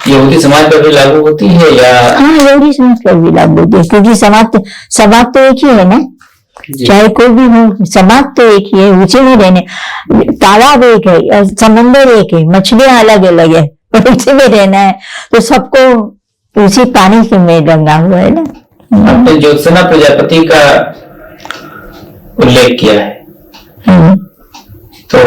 यहूदी समाज पर भी लागू होती है या? हाँ, यहूदी समाज पर भी लागू होती है, क्योंकि समाज तो एक ही है ना, चाहे कोई भी हो, समाज तो एक ही है, उसी में रहने। तालाब एक है, समंदर एक है, मछलियां अलग अलग है, पर उसी में रहना है, तो सबको उसी पानी से में रंगा हुआ है ना। आपने ज्योत्सना प्रजापति का उल्लेख किया है, तो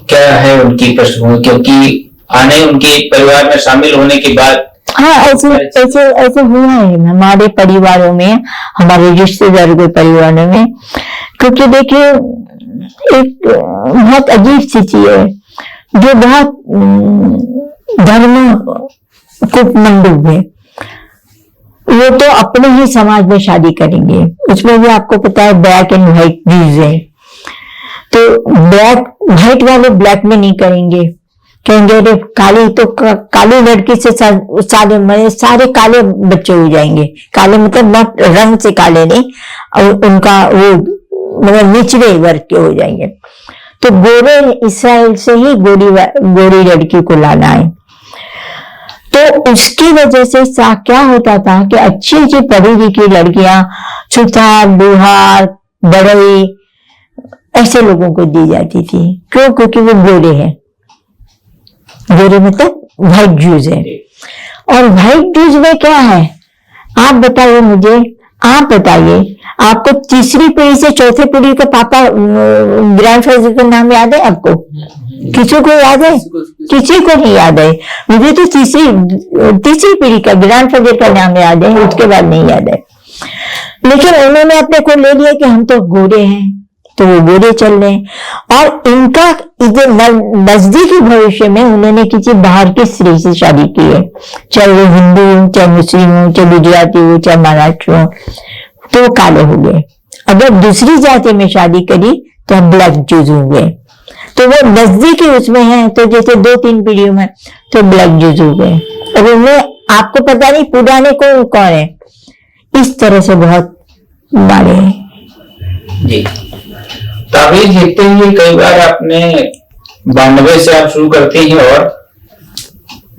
क्या है उनकी पृष्ठभूमि, क्योंकि आने उनके परिवार में शामिल होने के बाद? हाँ, ऐसे हुआ है हमारे परिवारों में, हमारे रिश्तेदारों के परिवारों में। क्योंकि देखिए, एक बहुत अजीब सी चीज है, जो बहुत धर्म को मंडूब है, वो तो अपने ही समाज में शादी करेंगे। उसमें भी आपको पता है ब्लैक एंड व्हाइट व्यूज है, तो व्हाइट वाले ब्लैक में नहीं करेंगे, कहेंगे अरे काली तो काली लड़की से सारे काले बच्चे हो जाएंगे। काले मतलब बहुत रंग से काले नहीं, और उनका वो मतलब निचले वर्ग के हो जाएंगे। तो गोरे इसराइल से ही गोरी लड़की को लाना है। तो उसकी वजह से क्या होता था कि अच्छी अच्छी पढ़ी लिखी लड़कियां सुथार, बुहार, बड़ई ऐसे लोगों को दी जाती थी। क्यों? क्योंकि वो गोरे हैं। गोरे मतलब व्हाइट ज्यूज है। और व्हाइट ज्यूज में क्या है, आप बताइए मुझे, आप बताइए, आपको तीसरी पीढ़ी से चौथी पीढ़ी का पापा ग्रैंडफादर का नाम याद है आपको? किसी को याद है? किसी को नहीं याद है। मुझे तो तीसरी पीढ़ी का ग्रैंडफादर का नाम याद है, उसके बाद नहीं याद है। लेकिन उन्होंने अपने को ले लिया कि हम तो गोरे हैं, तो वो गोरे चल रहे हैं। और इनका नजदीकी भविष्य में उन्होंने किसी बाहर की स्त्री से शादी की है, चाहे वो हिंदू हो, चाहे मुस्लिम हो, चाहे गुजराती हो, चाहे महाराष्ट्र हो, तो वो काले हो गए। अगर दूसरी जाति में शादी करी तो ब्लैक ज्यूज हो गए। तो वो नजदीकी उसमें है, तो जैसे 2-3 पीढ़ियों में तो ब्लैक ज्यूज हो गए। और उनमें आपको पता नहीं पुराने कौन है, इस तरह से बहुत बड़े हैं जी। ताबीज लिखते हुए कई बार आपने 92 से आप शुरू करते हैं और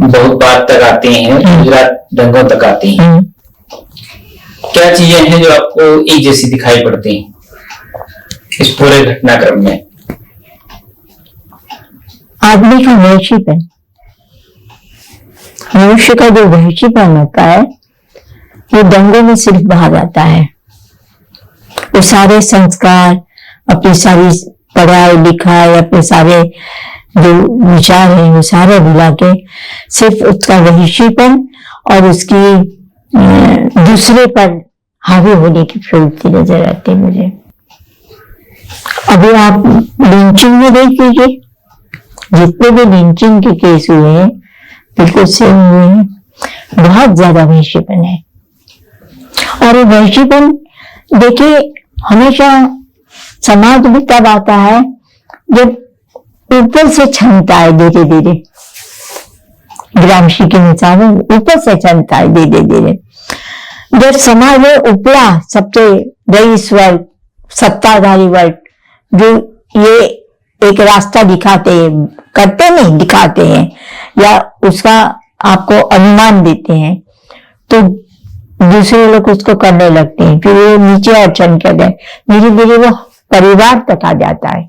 बहुत बात तक आते हैं, गुजरात दंगों तक आते हैं। क्या चीजें हैं जो आपको एक जैसी दिखाई पड़ती हैं इस पूरे घटनाक्रम में? आदमी का वहशीपन, मनुष्य का जो वहशीपन होता है, वो दंगों में सिर्फ बाहर आता है। वो सारे संस्कार, अपनी सारी पढ़ाई लिखाई, अपने सारे जो विचार हैं, वो सारे भुला के सिर्फ उसका वहशीपन और उसकी दूसरे पर हावी होने की प्रवृत्ति नजर आती है मुझे। अभी आप लिंचिंग में देख लीजिए, जितने भी लिंचिंग के केस हुए हैं बिल्कुल सेम हुए हैं, बहुत ज्यादा वहशीपन है। और ये वहशीपन देखिए हमेशा समाज में तब आता है जब ऊपर से छनता है धीरे धीरे। ग्रामशी के मिसाल ऊपर से छनता है धीरे धीरे। जब समाज में उपला सबसे रईस वर्ग, सत्ताधारी वर्ग, जो ये एक रास्ता दिखाते हैं, करते नहीं दिखाते हैं, या उसका आपको अनुमान देते हैं, तो दूसरे लोग उसको करने लगते हैं। फिर वो नीचे और चन कर गए, धीरे धीरे वो परिवार तक आ जाता है।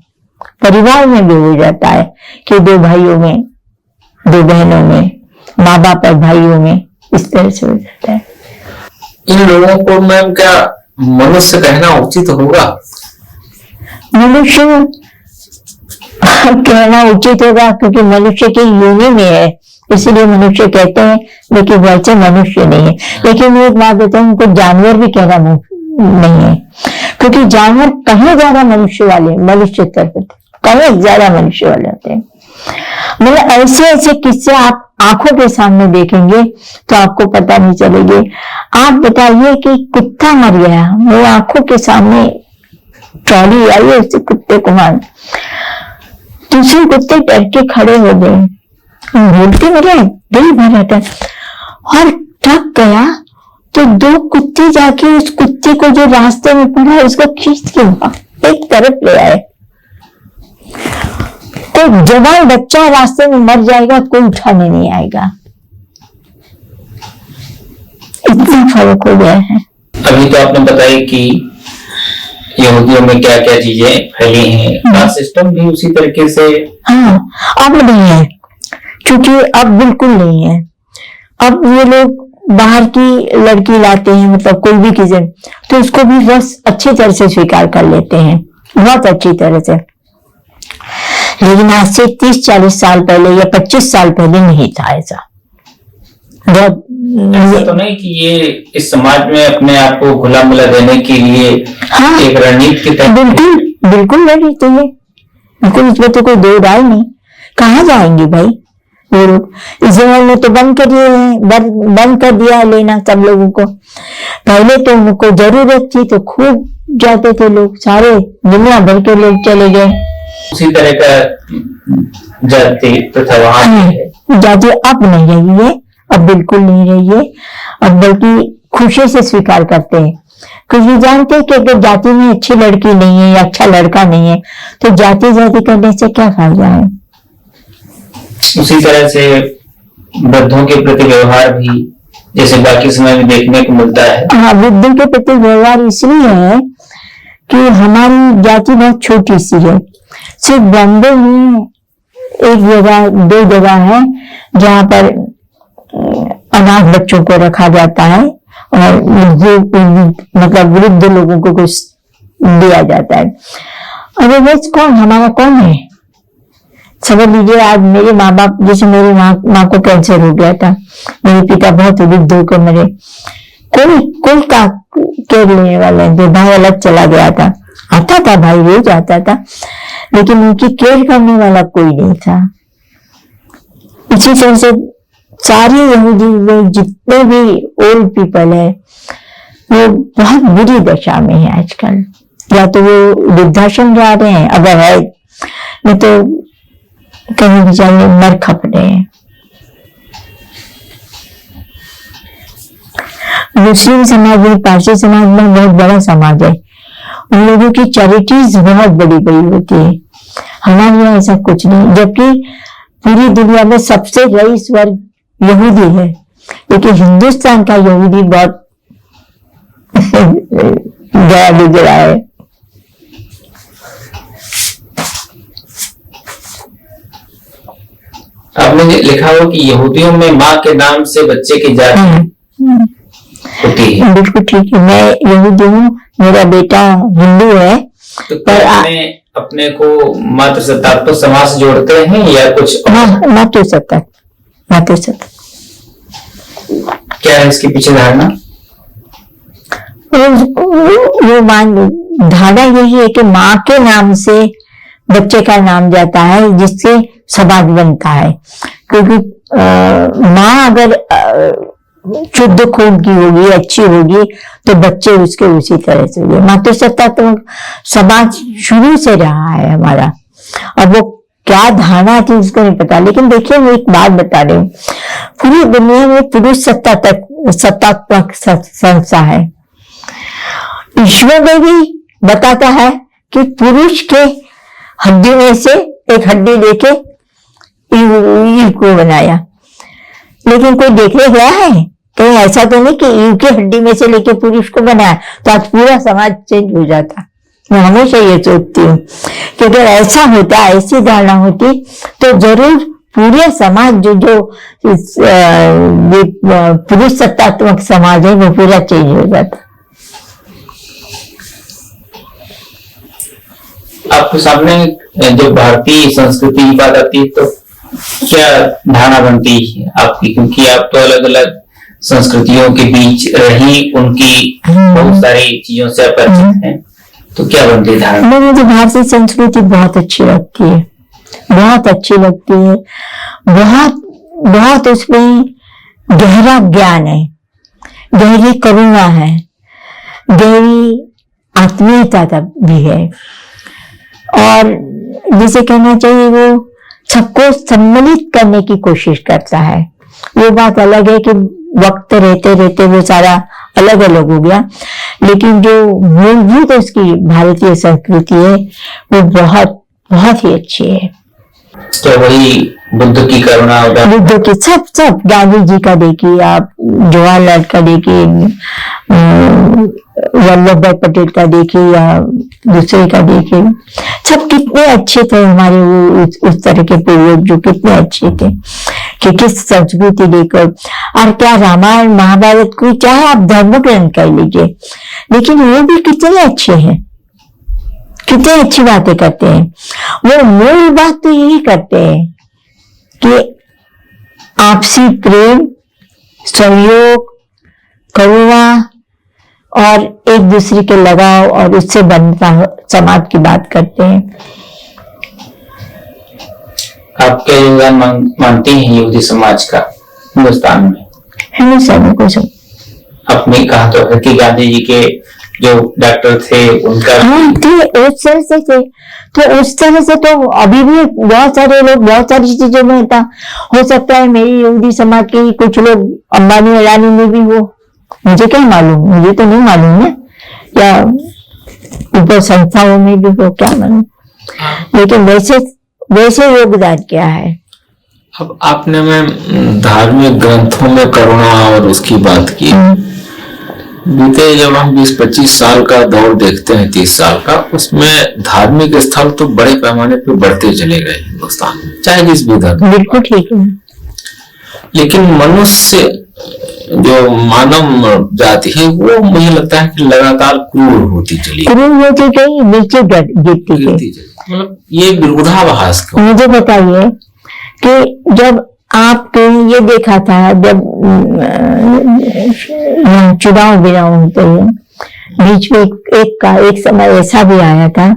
परिवार में भी हो जाता है कि दो भाइयों में, दो बहनों में, माँ बाप और भाइयों में, इस तरह से हो जाता है। इन लोगों को मैम क्या मनुष्य कहना उचित होगा? मनुष्य कहना उचित होगा क्योंकि मनुष्य की योनि में है, इसलिए मनुष्य कहते हैं, लेकिन वैसे मनुष्य नहीं है। लेकिन एक बात बताऊं, उनको जानवर भी कहना नहीं है, क्योंकि जानवर कहीं ज्यादा मनुष्य वाले, मनुष्य तरफ कहीं ज्यादा मनुष्य वाले होते हैं। मतलब ऐसे ऐसे किस्से आप आंखों के सामने देखेंगे तो आपको पता नहीं चलेगी। आप बताइए कि कुत्ता मर गया, वो आंखों के सामने ट्रॉली आई है, उससे कुत्ते को मार, दूसरे कुत्ते डर के खड़े हो गए, बोलते मेरे दिल भर आता और थक गया तो दो कुत्ते जाके उस कुत्ते को जो रास्ते में पड़ा है उसको खींच के एक तरफ ले आए। तो जवान बच्चा रास्ते में मर जाएगा, कोई उठाने नहीं आएगा, इतना फर्क हो गया है। अभी तो आपने बताया कि यहूदियों में क्या क्या चीजें फैली हैं, कास्ट सिस्टम भी उसी तरीके से। हाँ, अब नहीं है, क्योंकि अब बिल्कुल नहीं है। अब ये लोग बाहर की लड़की लाते हैं, मतलब कोई भी किसी, तो उसको भी बस अच्छी तरह से स्वीकार कर लेते हैं, बहुत अच्छी तरह से। लेकिन आज से 30-40 साल पहले या 25 साल पहले नहीं था ऐसा। बहुत ऐसा तो नहीं कि ये इस समाज में अपने आप को खुला मुला देने के लिए हाँ, एक रणनीति की तरह। बिल्कुल बिल्कुल रणनीति है, बिल्कुल, इसमें तो कोई दो राय नहीं। कहाँ जाएंगे भाई वो लोग? इस्राएल ने तो बंद कर दिए हैं, बंद कर दिया है लेना सब लोगों को। पहले तो उनको जरूरत थी तो खूब जाते थे लोग, सारे दुनिया भर के लोग चले गए। उसी तरह का जाति प्रथा वहां है। जाति अब नहीं रही है, अब बिल्कुल नहीं रही है, अब बल्कि खुशी से स्वीकार करते हैं, क्योंकि जानते हैं कि अगर जाति में अच्छी लड़की नहीं है या अच्छा लड़का नहीं है तो जाति करने से क्या फायदा है। उसी तरह से वृद्धों के प्रति व्यवहार भी जैसे बाकी समय में देखने को मिलता है। हाँ, वृद्धों के प्रति व्यवहार इसलिए है कि हमारी जाति बहुत छोटी सी है। सिर्फ बॉम्बे में एक जगह, दो जगह है जहाँ पर अनाथ बच्चों को रखा जाता है और मतलब वृद्ध लोगों को कुछ दिया जाता है। अदरवाइज कौन, हमारा कौन है? समझ लीजिए, आज मेरे माँ बाप, जैसे मेरी माँ को कैंसर हो गया था, मेरे पिता बहुत वृद्ध होकर मरे, कोई का केयर लेने वाला है। जो भाई अलग चला गया था, आता था भाई, रोज आता था, लेकिन उनकी केयर करने वाला कोई नहीं था। इसी तरह से सारे यहूदी लोग, जितने भी ओल्ड पीपल है, वो बहुत बुरी दशा में है आजकल। या तो वो वृद्धाश्रम जा रहे हैं अगर है, नहीं तो कहीं भी जाइए मर खप रहे हैं। मुस्लिम समाज में, पारसी समाज में बहुत बड़ा समाज है, उन लोगों की चैरिटीज बहुत बड़ी बड़ी होती है। हमारे यहाँ ऐसा कुछ नहीं, जबकि पूरी दुनिया में सबसे रईस वर्ग यहूदी है, लेकिन हिंदुस्तान का यहूदी बहुत गया गुजरा है। आपने लिखा हो कि यहूदियों में माँ के नाम से बच्चे की जाति होती है। बिल्कुल ठीक है, मैं यहूदी हूँ, मेरा बेटा हिंदू है। तो पर अपने को मातृसत्तात्मक समाज से जोड़ते हैं या कुछ? मातृसत्तात्मक। क्या है इसके पीछे धारणा? वो धारणा यही है कि माँ के नाम से बच्चे का नाम जाता है, जिससे समाज बनता है। क्योंकि माँ अगर शुद्ध खून की होगी, अच्छी होगी, तो बच्चे उसके उसी तरह से होंगे। मातृसत्तात्मक समाज शुरू से रहा है हमारा। अब वो क्या धारणा थी उसको नहीं पता, लेकिन देखिए मैं एक बात बता रही हूँ, पूरी दुनिया में पुरुष सत्तात्मक संस्था है। ईश्वर ने भी बताता है कि पुरुष के हड्डी में से एक हड्डी लेके ईव को बनाया, लेकिन कोई देखने गया है कहीं? ऐसा तो नहीं कि ईव की हड्डी में से लेके पुरुष को बनाया तो आज पूरा समाज चेंज हो जाता, मैं हमेशा ये सोचती हूँ कि अगर ऐसा होता, ऐसी धारणा होती, तो जरूर पूरे समाज जो ये पुरुष सत्तात्मक समाज है, वो पूरा चेंज हो जाता। आपके सामने जब भारतीय संस्कृति की बात आती है तो क्या धारणा बनती है आपकी, क्योंकि आप तो अलग अलग संस्कृतियों के बीच रही, उनकी बहुत सारी चीजों से परिचित हैं, तो क्या बनती है धारणा? मुझे भारतीय संस्कृति बहुत अच्छी लगती है, बहुत अच्छी लगती है। बहुत बहुत उसमें गहरा ज्ञान है, गहरी करुणा है, गहरी आत्मीयता भी है, और जिसे कहना चाहिए वो सबको सम्मिलित करने की कोशिश करता है। वो बात अलग है कि वक्त रहते रहते वो सारा अलग अलग हो गया, लेकिन जो मूलभूत उसकी भारतीय संस्कृति है वो बहुत बहुत ही अच्छी है। तो वही बुद्ध की करुणा, बुद्ध के सब गांधी जी का देखिए आप, जवाहरलाल का देखिए, वल्लभ भाई पटेल का देखिए, या दूसरे का देखिए, सब कितने अच्छे थे हमारे वो उस तरह के पूर्वज, जो कितने अच्छे थे कि किस संस्कृति लेकर। और क्या रामायण महाभारत को चाहे आप धर्म ग्रंथ कर लीजिए, लेकिन वो भी कितने अच्छे हैं, कितनी अच्छी बातें करते हैं। वो मूल बात तो यही करते हैं कि आपसी प्रेम, सहयोग, करुणा और एक दूसरे के लगाव और उससे बनता समाज की बात करते हैं। आप क्या योगदान मानते हैं यहूदी समाज का हिंदुस्तान में? हिंदुस्तान को सब आपने कहा तो है कि गांधी जी के जो डॉक्टर थे उनका थे, उस तरह से थे, तो उस तरह से तो अभी भी बहुत सारे लोग बहुत सारी चीजों में था। हो सकता है मेरी यहूदी समाज के कुछ लोग अंबानी अडानी में भी हो, मुझे क्या मालूम, मुझे तो नहीं मालूम है, या ऊपर संस्थाओं में भी हो, क्या मालूम, लेकिन वैसे योगदान क्या है। अब आपने में धार्मिक ग्रंथों में करुणा और उसकी बात की, बीते जब हम 20-25 साल का दौर देखते हैं, 30 साल का, उसमें धार्मिक स्थल तो बड़े पैमाने पर बढ़ते चले गए हिंदुस्तान में, चाहे जिस भी धर्म। बिल्कुल ठीक है, लेकिन मनुष्य जो मानव जाति है वो मुझे लगता है कि लगातार क्रूर होती चली गई, नीचे गिरती गई। मतलब ये विरोधाभास क्यों? मुझे बताइए कि जब आपने ये देखा था, जब चुनाव होते हैं, बीच में एक समय ऐसा भी आया था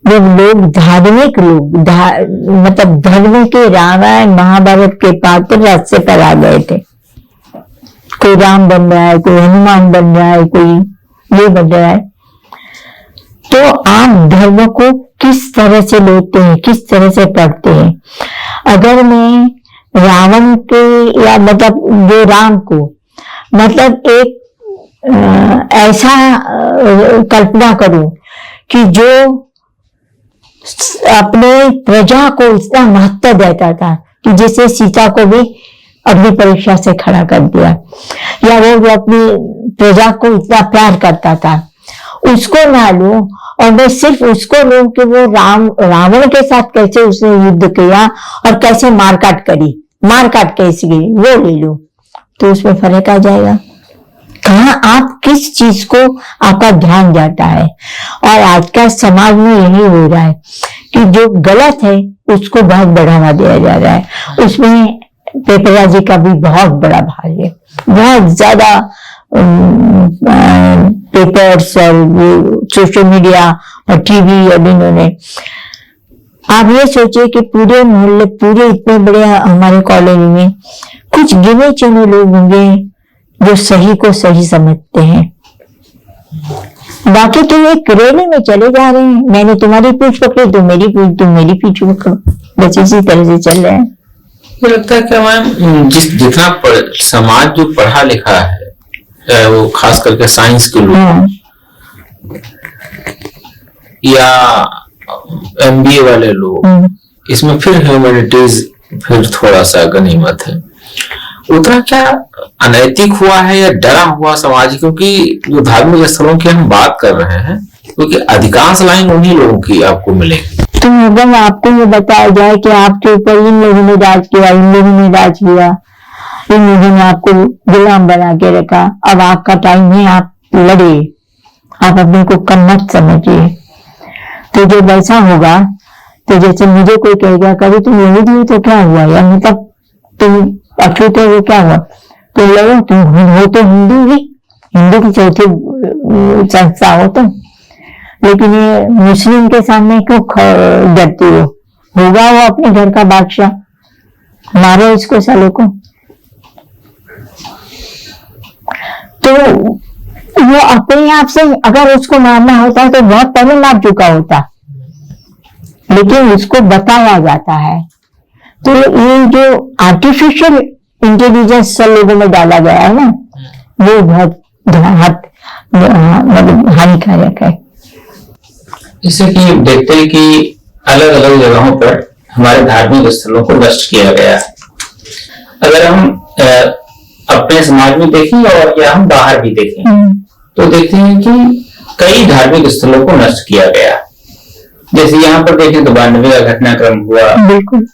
जब लोग धार्मिक लोग मतलब धर्म के रामायण महाभारत के पात्र रास्ते पर आ गए थे। कोई राम बन रहा है, कोई हनुमान बन रहा है, कोई ये बन रहा है। तो आप धर्म को किस तरह से लेते हैं, किस तरह से पढ़ते हैं? अगर मैं रावण के या मतलब जो राम को मतलब एक ऐसा कल्पना करूं कि जो अपने प्रजा को इतना महत्व देता था कि जैसे सीता को भी अग्नि परीक्षा से खड़ा कर दिया, या वो अपनी प्रजा को इतना प्यार करता था, उसको ना लूं और मैं सिर्फ उसको लूं कि वो रावण के साथ कैसे उसने युद्ध किया और कैसे मारकाट कैसे की, वो ले लूं, तो उसमें फर्क आ जाएगा। कहाँ आप किस चीज को आपका ध्यान जाता है। और आज का समाज में यही हो रहा है कि जो गलत है उसको बहुत बढ़ावा दिया जा रहा है। उसमें पेपरबाजी का भी बहुत बड़ा भाग है, बहुत ज्यादा पेपर्स और सोशल मीडिया और टीवी और इन्होंने। आप ये सोचिए कि पूरे मोहल्ले, पूरे इतने बड़े हमारे कॉलोनी में कुछ गिने चुने लोग होंगे जो सही को सही समझते हैं, बाकी तो एक रैली में चले जा रहे हैं, मैंने तुम्हारी पूछ पकड़ी, तुम मेरी पूछ पकड़ो, बस इसी तरह से चल रहे हैं। मुझे लगता है कि मैम जितना समाज जो पढ़ा लिखा है, वो खास करके साइंस के लोग या MBA वाले लोग, इसमें फिर ह्यूमैनिटीज फिर थोड़ा सा गनीमत है, उतना क्या अनैतिक हुआ है या डरा हुआ समाज? क्योंकि जो धार्मिक स्थलों की हम बात कर रहे हैं क्योंकि अधिकांश लाइन उन्हीं लोगों की आपको मिलेगी। तो अगर आपको ये बताया जाए कि आपके ऊपर इन लोगों ने राज किया, इन लोगों ने राज किया, इन लोगों ने आपको गुलाम बना के रखा, अब आपका टाइम है, आप लड़े, आप अपने को कम मत समझिए। तो जब ऐसा होगा तो जैसे मुझे कोई कहेगा कभी तुम यहूदी हो तो क्या हुआ, या मतलब तुम अछूत हो क्या हुआ, तो लड़ो, तुम हो तो हिंदू ही, हिंदू की चौथी संस्था हो तुम, लेकिन ये मुस्लिम के सामने क्यों डरती हो? होगा वो अपने घर का बादशाह, मारो इसको सालों को। तो वो अपने आप से अगर उसको मारना होता तो बहुत पहले मार चुका होता, लेकिन उसको बताया जाता है। तो ये जो आर्टिफिशियल इंटेलिजेंस सब लोगों में डाला गया है ना, वो बहुत मतलब हानिकारक है। इससे कि देखते हैं कि अलग अलग जगहों पर हमारे धार्मिक स्थलों को नष्ट किया गया है। अगर हम अपने समाज में देखें और या हम बाहर भी देखें तो देखते हैं कि कई धार्मिक स्थलों को नष्ट किया गया। जैसे यहाँ पर देखें तो 92 का घटनाक्रम हुआ, बिल्कुल।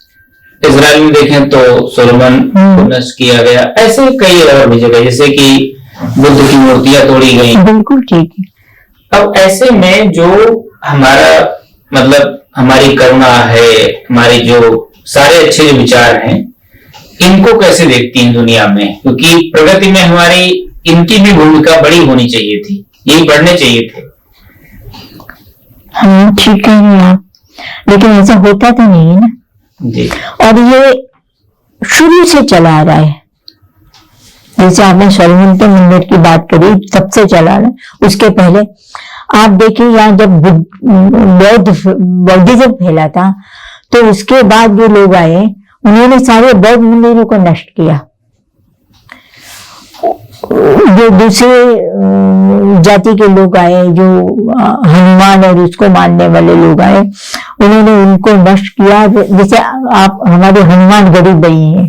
इजराइल में देखें तो सोलोमन को नष्ट किया गया। ऐसे कई और भी जगह जैसे कि बुद्ध की मूर्तियां तोड़ी गई। बिल्कुल ठीक है। अब ऐसे में जो हमारा मतलब हमारी करुणा है, हमारी जो सारे अच्छे जो विचार हैं, इनको कैसे देखती हैं दुनिया में? क्योंकि प्रगति में हमारी इनकी भी भूमिका बड़ी होनी चाहिए थी, यही बढ़ने चाहिए थे। हाँ ठीक है आप, लेकिन ऐसा होता तो नहीं है ना जी। और ये शुरू से चला आ रहा है। जैसे आपने सोलोमन के मंदिर की बात करी, तब से चला रहा है। उसके पहले आप देखिए यहाँ जब बौद्धिज्म फैला था तो उसके बाद जो लोग आए उन्होंने सारे बौद्ध मंदिरों को नष्ट किया। जो दूसरे जाति के लोग आए, जो हनुमान और उसको मानने वाले लोग आए, उन्होंने उनको नष्ट किया। जैसे आप हमारे हनुमान गढ़ी बनी है,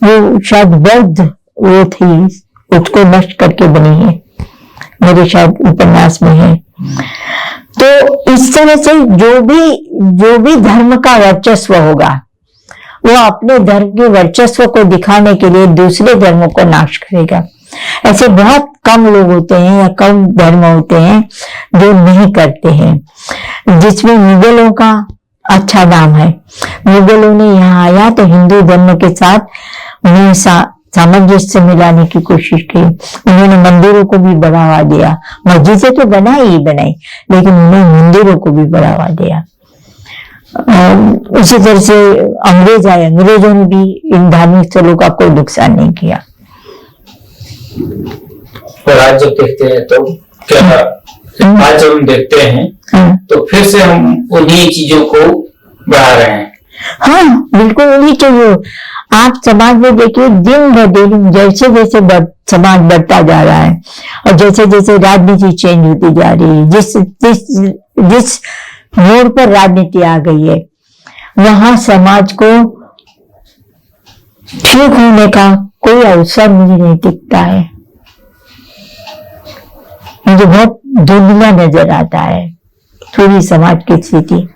वो शायद बौद्ध वो थी, उसको नष्ट करके बनी है, मेरे शायद उपन्यास में है। तो इस तरह से जो भी धर्म का वर्चस्व होगा वो अपने धर्म के वर्चस्व को दिखाने के लिए दूसरे धर्मों को नाश करेगा। ऐसे बहुत कम लोग होते हैं या कम धर्म होते हैं जो नहीं करते हैं। जिसमें मुगलों का अच्छा नाम है। मुगलों ने यहाँ आया तो हिंदू धर्म के साथ उन्हें सामंजस्य मिलाने की कोशिश की। उन्होंने मंदिरों को भी बढ़ावा दिया, मस्जिदें तो बनाई ही बनाई, लेकिन उन्होंने मंदिरों को भी बढ़ावा दिया। उसी तरह से अंग्रेज आए, अंग्रेजों ने भी इन धार्मिक स्थलों का कोई नुकसान नहीं किया। और आज जब देखते हैं तो क्या, आज जब हम देखते हैं तो फिर से हम उन्हीं चीजों को बढ़ा रहे हैं। हाँ बिल्कुल उन्हीं चाहिए। आप समाज में देखिए दिन ब दिन जैसे जैसे समाज बढ़ता जा रहा है और जैसे जैसे राजनीति चेंज होती जा रही है, जिस मोड़ पर राजनीति आ गई है वहां समाज को ठीक होने का कोई अवसर मुझे नहीं दिखता है। मुझे बहुत धुंधला नजर आता है पूरी समाज की स्थिति।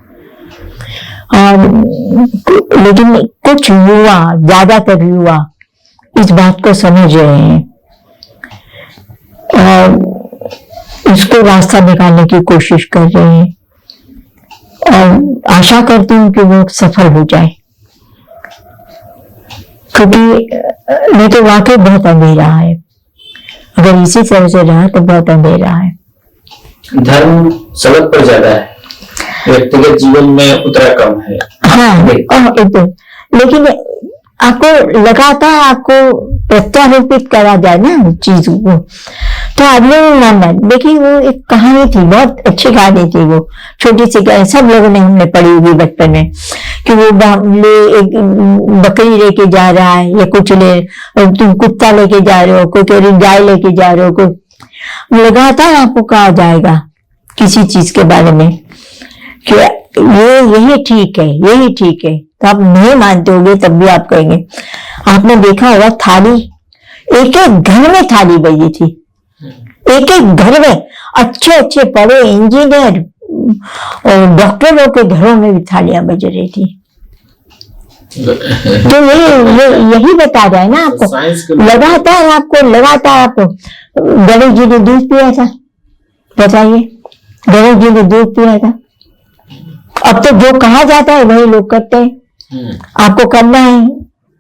और लेकिन कुछ युवा, ज्यादातर युवा इस बात को समझ रहे हैं और इसको रास्ता निकालने की कोशिश कर रहे हैं और आशा करती हूँ कि वो सफल हो जाए, क्योंकि नहीं तो वाकई बहुत अंधेरा है। अगर इसी तरह से रहा तो बहुत अंधेरा है। धर्म सड़क पर ज्यादा है, व्यक्तिगत जीवन में उतना कम है। हाँ एकदम। लेकिन आपको लगातार आपको प्रत्यारोपित करा जाए ना चीज को, तो आदमी नहीं मानना। देखिए वो एक कहानी थी, बहुत अच्छी कहानी थी, वो छोटी सी कहानी, सब लोगों ने हमने पढ़ी हुई बचपन में, कि वो एक बकरी लेके जा रहा है या कुछ तुम कुत्ता लेके जा रहे हो, कोई कह रही गाय लेके जा रहे हो, कोई लगातार आपको कहा जाएगा किसी चीज के बारे में कि यही ठीक है, यही ठीक है। तो आप नहीं मानते होगे तब भी आप कहेंगे। आपने देखा होगा थाली, एक एक घर में थाली बजी थी, एक एक घर में, अच्छे अच्छे पढ़े इंजीनियर और डॉक्टरों के घरों में भी थालियां बज रही थी। तो यही बता रहा है ना आपको, लगातार आपको गणेश जी ने दूध पिया था, बताइए, गणेश जी ने दूध पिया था। अब तो जो कहा जाता है वही लोग करते हैं। आपको करना है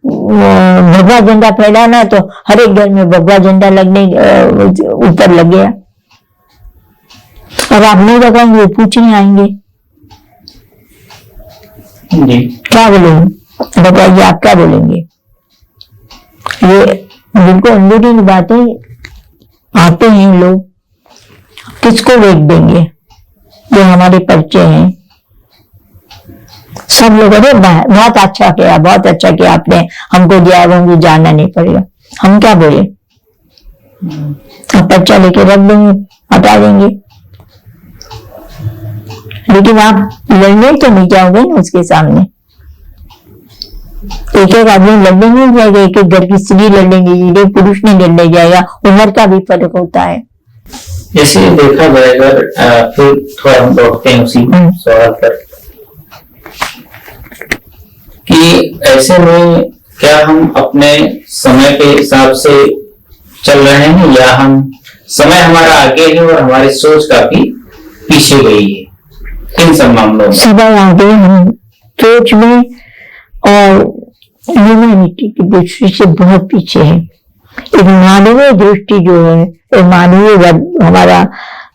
भगवा झंडा फहराना, तो हर एक घर में भगवा झंडा लगने ऊपर लग गया, और आप नहीं लगाएंगे, पूछने आएंगे। क्या बोलेंगे बताइए, आप क्या बोलेंगे? ये बिल्कुल अंदरूनी बातें आते हैं लोग, किसको वेट देंगे? जो हमारे परिचय हैं सब लोग, अरे बहुत अच्छा किया, बहुत अच्छा किया आपने, हमको दिया, हमको जानना नहीं पड़ेगा। हम क्या बोले? आप पर्चा लेके रख देंगे, हटा देंगे, लेकिन आप लड़ने तो नहीं जाओगे ना उसके सामने। एक एक आदमी लड़ने नहीं जाएगा, एक एक घर की स्त्री लड़ेंगे, एक पुरुष नहीं लड़ने जाएगा, उम्र का भी फर्क होता है। जैसे देखा जाए, अगर फिर थोड़ा हम लौटते हैं उसी सवाल पर कि ऐसे में क्या हम अपने समय के हिसाब से चल रहे हैं, या हम समय हमारा आगे है और हमारी सोच काफी पीछे गई है इन सब मामलों में? समय आगे हम सोच में और ह्यूमैनिटी की दृष्टि से बहुत पीछे है। एक मानवीय दृष्टि जो है, मानवीय हमारा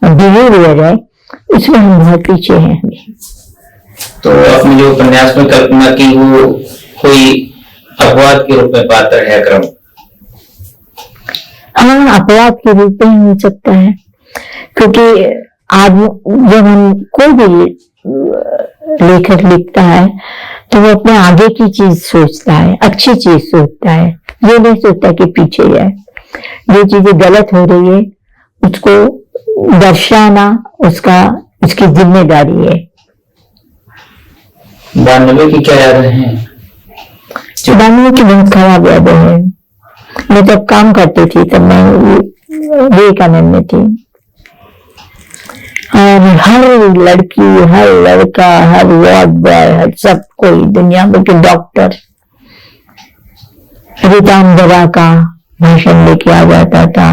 बिहेवियर है, इसमें हम बहुत पीछे हैं। तो आपने जो उपन्यास में कल्पना की वो कोई अपवाद के रूप में पात्र है क्रम? हाँ, अपवाद के रूप में हो सकता है, क्योंकि आज जब हम कोई भी लेखक लिखता है तो वो अपने आगे की चीज सोचता है, अच्छी चीज सोचता है, ये नहीं सोचता कि पीछे जाए। जो चीजें गलत हो रही है उसको दर्शाना उसकी जिम्मेदारी है। 92 की क्या यादें हैं? 92 की बहुत खराब यादें हैं। मैं जब काम करती थी तब मैं विवेकानंद में थी, और हर लड़की, हर लड़का, हर वार्ड बॉय, हर सब कोई दुनिया भर के डॉक्टर रीतांबरा का भाषण लेके आ जाता था।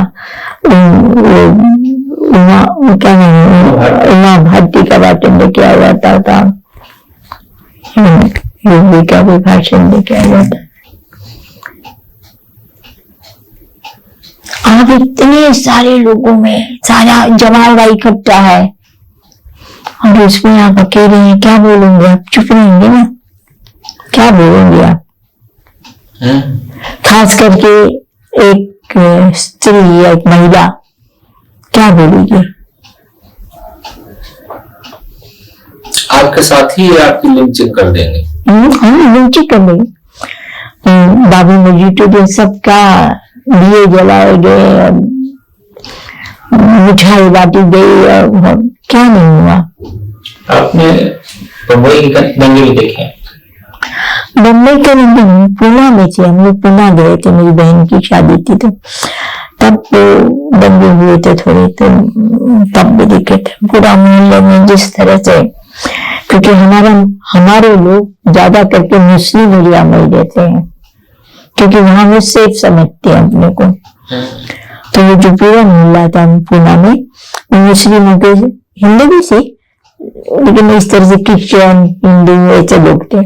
उमा भारती का भाषण लेके आ जाता था, योगी का भी भाषण लेके आ जाता। आज इतने सारे लोगों में सारा जमावड़ा इकट्ठा है, और उसमें आप अकेले हैं, क्या बोलेंगे? आप चुप रहेंगे ना, क्या बोलेंगे आप? खास करके एक स्त्री या एक महिला क्या बोलेगी? आपके साथ ही आपकी लिंचिंग कर देंगे। हाँ, लिंचिंग कर देंगे। बाबू मजीठू जो सबका दिए जलाए गए, मिठाई बांटी गई, और क्या नहीं हुआ। आपने बम्बई के दंगे भी देखे? बम्बई के नहीं, पुणे में थे, हम लोग पुणे गए थे, मेरी बहन की शादी थी, तो तब तो दंगे हुए थे थोड़े, तो तब भी देखे थे। पूरा मोहल्ले में जिस तरह से, क्योंकि हमारे लोग ज्यादा करके मुस्लिम एरिया में रहते हैं, क्योंकि वहां में सेफ समझते हैं अपने को। तो वो जो पूरा मोहल्ला था पुणे में, मुस्लिमों के, हिंदू भी से, लेकिन इस तरह से क्रिश्चियन, हिंदू ऐसे लोग थे।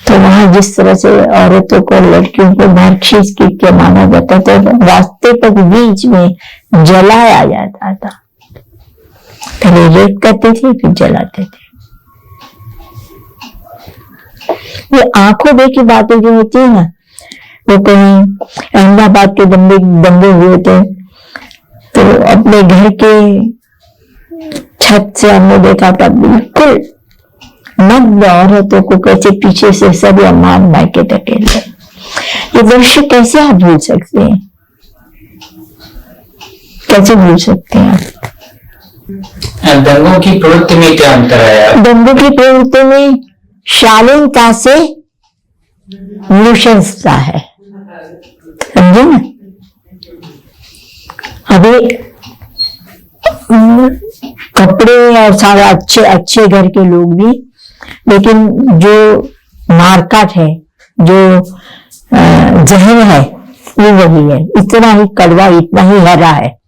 तो वहां जिस तरह से औरतों को, लड़कियों को बाहर खींच के माना जाता था, रास्ते तक बीच में जलाया जाता था। पहले रेप करते थे, फिर जलाते थे। ये आंखों देखी बातें जो होती है ना, वो कहीं अहमदाबाद के दंगे हुए थे, तो अपने घर के छत से हमने देखा था बिल्कुल मर्द औरतों को कैसे पीछे से सब मार मार के धकेल रहे। ये दृश्य कैसे आप भूल सकते हैं? कैसे भूल सकते हैं आप? दंगों की प्रवृत्ति में क्या अंतर आया? दंगों की प्रवृत्ति में शालीनता से नृशंसता है, समझे ना? अभी कपड़े और सारा अच्छे अच्छे घर के लोग भी, लेकिन जो मार्केट है, जो जहर है, वो वही है, इतना ही कड़वा, इतना ही हरा है।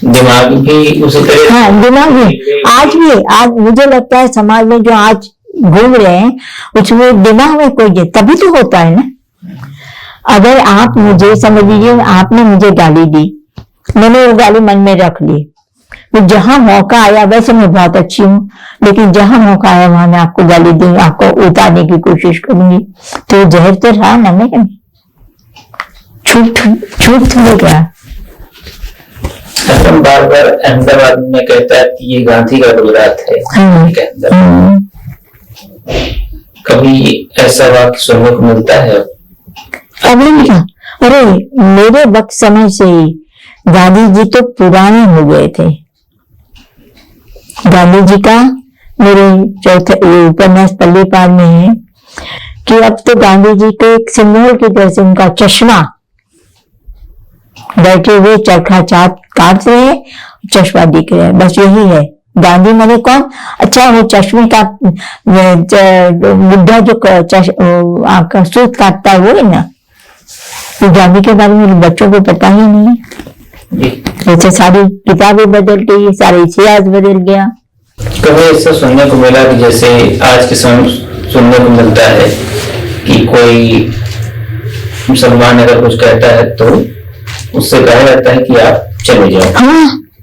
दिमाग भी उसी तरह। हाँ, दिमाग भी आज मुझे लगता है समाज में जो आज घूम रहे हैं उसमें दिमाग में कोई, तभी तो होता है ना। अगर आप मुझे समझ लीजिए, आपने मुझे गाली दी, मैंने वो गाली मन में रख ली, तो जहां मौका आया, वैसे मैं बहुत अच्छी हूँ, लेकिन जहां मौका आया वहां मैं आपको गाली दूंगी, आपको उतारने की कोशिश करूंगी, तो जहर तो रहा ना मेरे, छूट थोड़ा गया। बार बार अहमदाबाद में कहता है कि ये गांधी का गुजरात है। कभी ऐसा वाक्य सुनने को मिलता है? अभी क्या, अरे मेरे वक्त समय से ही गांधी जी तो पुराने हो गए थे। गांधी जी का मेरे चौथे उपन्यास पल्ली पार में है कि अब तो गांधी जी के एक सिंबल की तरह से उनका चश्मा, बैठे हुए चरखा चाट काट रहे हैं, चश्मा दिख रहा है, बस यही है। गांधी मैंने कौन? अच्छा, वो चश्मे का बुढ़ा जो आपका सूत काटता है वो है ना। तो गांधी के बारे में बच्चों को पता ही नहीं है, जैसे सारी किताबें बदल गई, सारा इतिहास बदल गया। कभी ऐसा सुनने को मिला कि जैसे आज के समय सुनने को मिलता है कि कोई मुसलमान अगर कुछ कहता है तो उससे कहा जाता है कि आप चले जाओ।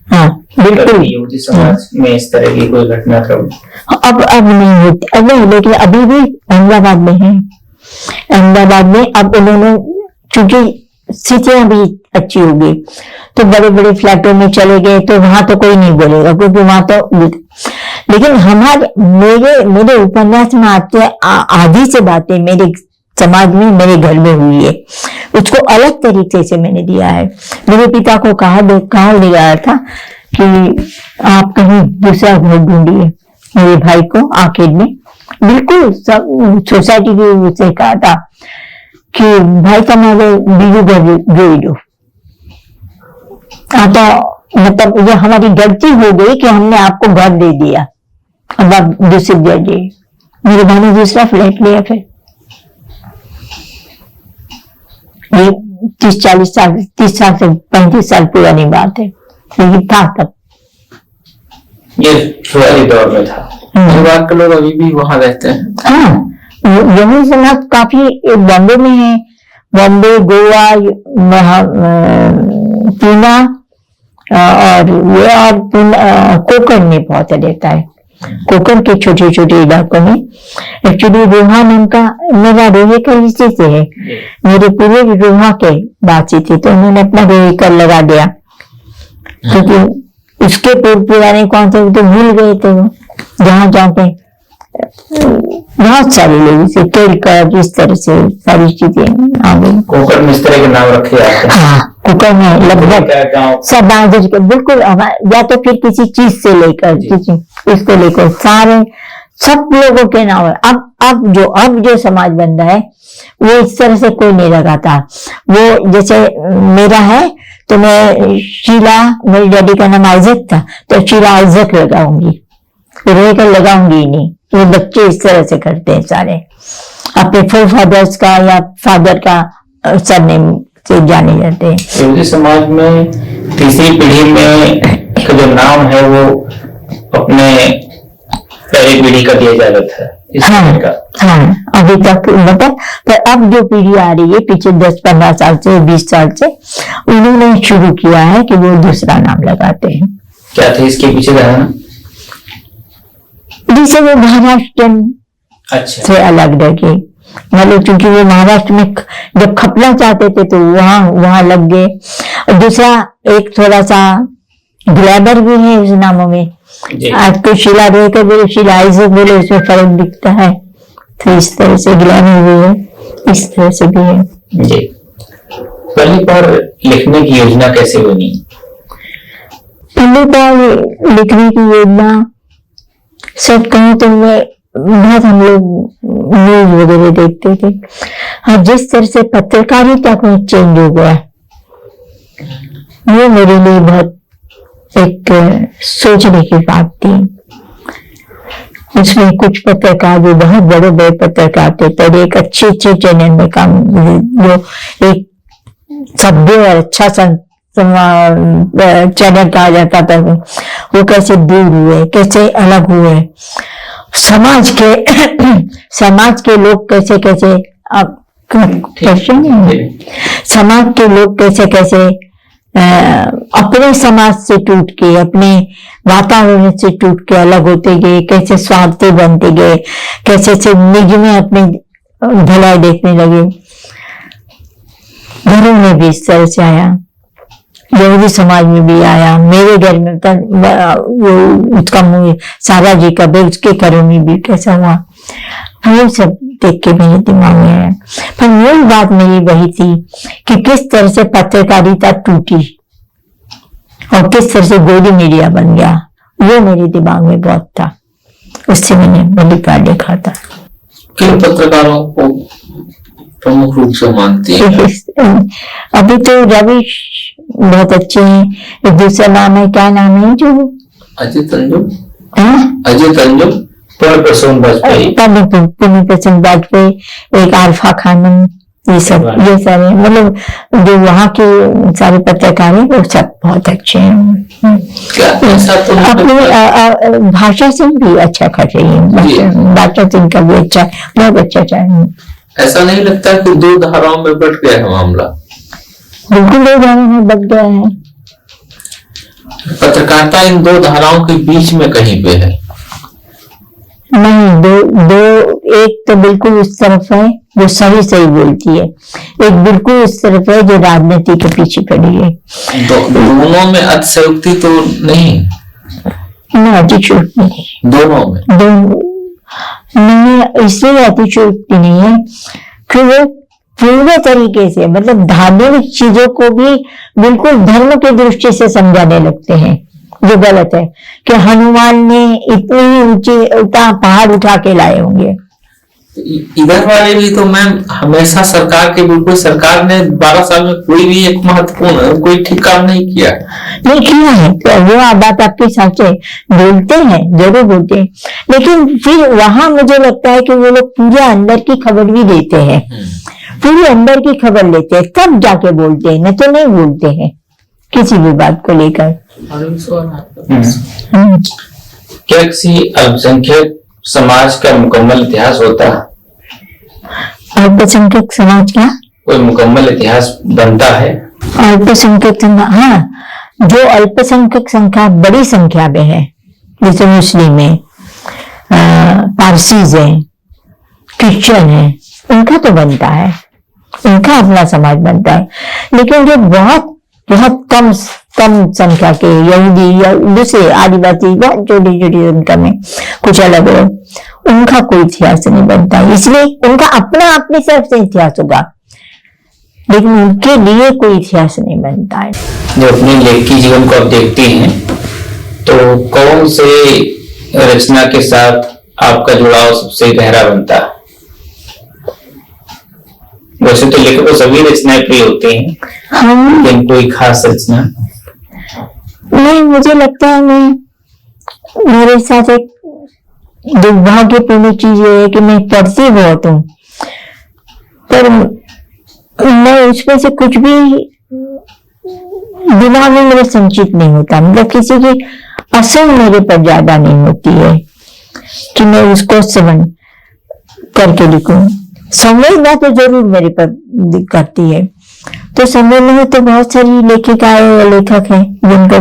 हाँ, बिल्कुल। यहूदी समाज में इस तरह की कोई घटनाक्रम अब नहीं होती, अब नहीं, लेकिन अभी भी अहमदाबाद में है। अहमदाबाद में अब उन्होंने, चूंकि स्थितियां भी अच्छी हो गई, तो बड़े बड़े फ्लैटों में चले गए, तो वहां तो कोई नहीं बोलेगा, क्योंकि वहां तो, लेकिन मेरे उपन्यास में आते आधी से बातें मेरे समाज में, मेरे घर में हुई है, उसको अलग तरीके से मैंने दिया है। मेरे पिता को कहा ले गया था कि आप कहीं दूसरा घर ढूंढिए, मेरे भाई को आखिर में बिल्कुल सब सोसाइटी की उससे कहा था कि भाई तुम्हारे बीजू घर जोड़ दो। तो मतलब ये हमारी गलती हो गई कि हमने आपको घर दे दिया, अब आप दूसरी जगह जाइए। मेरे भाई ने दूसरा फ्लैट लिया। फिर ये 30 साल से 35 साल पुरानी बात है, लेकिन था तब, ये शुरुआती दौर में था। परिवार के लोग अभी भी वहां रहते हैं। हाँ, यही समाज काफी बॉम्बे में है, बॉम्बे, गोवा, पूना और ये, और कोकण में बहुत रहता है। कोकण के छोटे छोटे इलाकों में, एक्चुअली रोहा नाम का, मेरा रोहे का इसी से है, मेरे पूरे रोहा के बातचीत थी, तो उन्होंने अपना रोहे कर लगा दिया, क्योंकि उसके पुराने कौन थे तो भूल गए थे। जहाँ जहाँ पे बहुत सारे लोग से केलकर, इस तरह से सारी चीजें आ गई। कोकण में इस तरह के नाम रखे जाते हैं। हाँ, कोकण में लगभग सब बांधर के बिल्कुल, या तो फिर किसी चीज से लेकर किसी इसको लेकर सारे सब लोगों के नाम है। अब जो समाज बन रहा है वो इस तरह से कोई नहीं लगाता। वो जैसे मेरा है तो मैं शीला, मेरी डैडी का नाम आइजक था तो शीला आइजक लगाऊंगी, रहेकर लगाऊंगी ही नहीं। वो बच्चे इस तरह से करते हैं सारे, अपने फोर फादर्स का या फादर का सरनेम से जाने जाते हैं। यहूदी समाज में तीसरी पीढ़ी में का जो नाम है वो अपने पहली पीढ़ी का दिया जाता था। हाँ, अभी तक मतलब, पर अब जो पीढ़ी आ रही है पीछे 10-15 साल से, 20 साल से, उन्होंने शुरू किया है कि वो दूसरा नाम लगाते हैं। क्या थे इसके पीछे धारणा? जैसे वो महाराष्ट्र से अलग लगे, मतलब क्योंकि वो महाराष्ट्र में जब खपना चाहते थे तो वहां लग गए। और दूसरा एक थोड़ा सा ग्लैबर भी है उस नामों में। आज को शीला रोकर बोले, शीला आइजक बोले, उसमें फर्क दिखता है। तो इस तरह से ग्लैबर भी है, इस तरह से भी है। जी, पहली बार लिखने की योजना कैसे बनी? पहली बार लिखने की योजना सब कहूँ तो मैं बहुत, हम लोग न्यूज वगैरह देखते थे। हाँ, जिस तरह से पत्रकारिता को चेंज हो गया, ये मेरे लिए बहुत एक सोचने की बात थी। उसमें कुछ पत्रकार जो बहुत बड़े बड़े पत्रकार थे, पहले एक अच्छे चैनल में काम, जो एक सभ्य और अच्छा चैनल कहा जाता था, वो कैसे दूर हुए, कैसे अलग हुए, समाज के लोग कैसे कैसे समाज के लोग कैसे कैसे अपने समाज से टूट के, अपने वातावरण से टूट के अलग होते गए, कैसे स्वार्थी बनते गए, कैसे से निज में अपनी भलाई देखने लगे। घरों में भी इस तरह से आया, यहूदी समाज में भी आया, मेरे घर में वो उसका सारा जी का भी, उसके घरों में भी कैसा हुआ, वो सब देख के मेरे दिमाग में आया। पर मूल बात मेरी वही थी कि किस तरह से पत्रकारिता टूटी और किस तरह से गोदी मीडिया बन गया, वो मेरे दिमाग में बहुत था। उससे मैंने बलिकार देखा था। किन पत्रकारों को प्रमुख रूप से मानती है? अभी तो रविश बहुत अच्छे हैं, एक दूसरा नाम है, क्या नाम है जो अजय तंजुम, पूर्ण प्रसून वाजपेयी, एक आल्फा खानम, ये सारे मतलब जो वहाँ के सारे पत्रकार हैं वो सब बहुत अच्छे हैं। अपनी भाषा से भी अच्छा कर रही है, भाषा से इनका भी अच्छा, बहुत अच्छा चाहिए। ऐसा नहीं लगता कि दो धाराओं में बट गया है मामला? बिल्कुल दो धाराओं में बट गया है। पत्रकारिता इन दो धाराओं के बीच में कहीं पे है? नहीं, दो एक तो बिल्कुल उस तरफ है जो सही बोलती है, एक बिल्कुल उस तरफ है जो राजनीति के पीछे खड़ी है। दोनों में अतिशयोक्ति तो नहीं? अतिशयोक्ति नहीं, दोनों नहीं, इसलिए अतिशयोक्ति नहीं है कि वो पूरे तरीके से, मतलब धार्मिक चीजों को भी बिल्कुल धर्म की दृष्टि से समझाने लगते हैं, जो गलत है कि हनुमान ने इतनी ऊंची पहाड़ उठा के लाए होंगे। इधर वाले भी तो मैम हमेशा सरकार के, बिल्कुल सरकार ने 12 साल में कोई भी एक महत्वपूर्ण कोई ठीक काम नहीं किया है, तो वो बात आपकी सच है, बोलते हैं, जरूर बोलते हैं, लेकिन फिर वहां मुझे लगता है कि वो लोग पूरे अंदर की खबर भी देते हैं, पूरी अंदर की खबर लेते हैं, तब जाके बोलते हैं, न तो नहीं बोलते हैं किसी भी बात को लेकर। क्या किसी अल्पसंख्यक समाज का मुकम्मल इतिहास होता है? अल्पसंख्यक समाज का कोई मुकम्मल इतिहास बनता है? अल्पसंख्यक, हाँ, जो अल्पसंख्यक संख्या बड़ी संख्या में है, जैसे मुस्लिम है, पारसीज है, क्रिश्चियन है, उनका तो बनता है, उनका अपना समाज बनता है। लेकिन जो बहुत बहुत कम संख्या के यहूदी या दूसरे आदिवासी, बहुत छोटी संख्या में कुछ अलग है, उनका कोई इतिहास नहीं बनता, इसलिए उनका अपना अपनी तरफ से इतिहास होगा, लेकिन उनके लिए कोई इतिहास नहीं बनता है। जो अपने लेखकी जीवन को आप देखते हैं, तो कौन से रचना के साथ आपका जुड़ाव सबसे गहरा बनता है? वैसे तो लेखक को सभी रचनाएं प्रिय होती हैं, लेकिन कोई खास रचना? नहीं, मुझे लगता है मेरे साथ एक दुर्भाग्यपूर्ण चीज ये है कि मैं पढ़ती बहुत हूँ, पर मैं उसमें से कुछ भी दिमाग में मेरा संचित नहीं होता, मतलब किसी की असर मेरे पर ज्यादा नहीं होती है कि मैं उसको समझ करके लिखूं। संवेदना तो जरूर मेरे पर करती है, तो संवेदना में तो बहुत सारी लेखिकाएं और लेखक हैं जिनका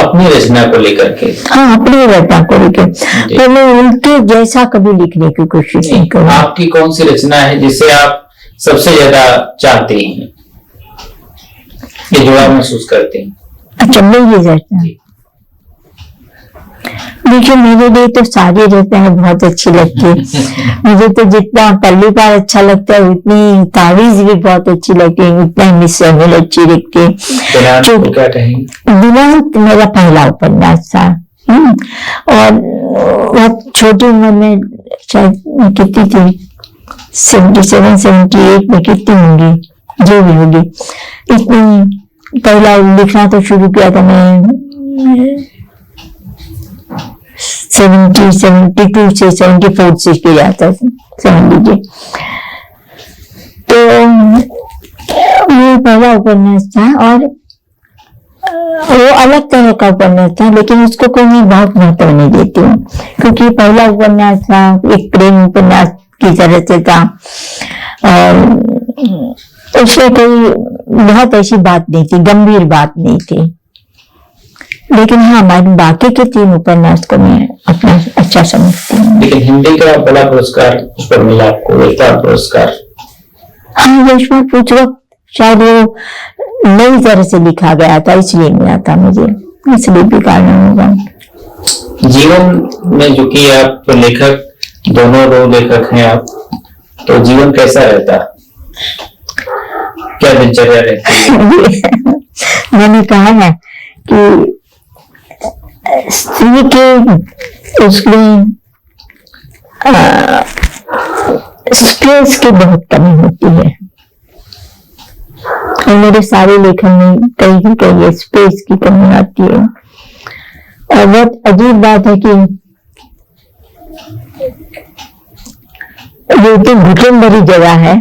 अपनी रचना को लेकर के, हाँ, अपनी रचना को लेकर, तो मैं उनके जैसा कभी लिखने की कोशिश नहीं करूँ। आपकी कौन सी रचना है जिसे आप सबसे ज्यादा चाहते हैं, ये जुड़ाव महसूस करते हैं? अच्छा, मेरी रचना, देखिए मेरे लिए तो सारी रचनाएं बहुत अच्छी लगती है। मुझे तो जितना पल्ली पार अच्छा लगता है, उतनी तावीज भी बहुत अच्छी लगती है, उतना मिसमिल अच्छी लगती है। दिनांत मेरा पहला उपन्यास था, और बहुत छोटी उम्र में, शायद कितनी थी, 77-78 में कितनी होंगी, जो भी होगी, इतनी पहला लिखना तो शुरू किया था मैं 72 से 74 से किया था, समझ लीजिए। तो वो पहला उपन्यास था और वो अलग तरह का उपन्यास था, लेकिन उसको कोई मैं बहुत महत्व नहीं देती हूँ, क्योंकि पहला उपन्यास था, एक प्रेम उपन्यास की तरह से था और उसमें कोई बहुत ऐसी बात नहीं थी, गंभीर बात नहीं थी। लेकिन हाँ, हमारे बाकी के 3 उपन्यास को मैं अपना अच्छा समझती हूँ। लेकिन हिंदी का बड़ा पुरस्कार उस पर मिला आपको, यशपाल पुरस्कार। हाँ, यशपाल पुरस्कार शायद वो नई तरह से लिखा गया था, इसलिए मिला था मुझे, इसलिए भी कारण होगा। जीवन में जो कि आप लेखक, दोनों 2 लेखक हैं आप, तो जीवन कैसा रहता, क्या दिनचर्या रहती है? मैंने कहा ना कि स्त्री के उसमें स्पेस की बहुत कमी होती है और मेरे सारे लेखन में कहीं भी कहीं स्पेस की कमी आती है। और बहुत अजीब बात है कि ये तो घुटन भरी जगह है,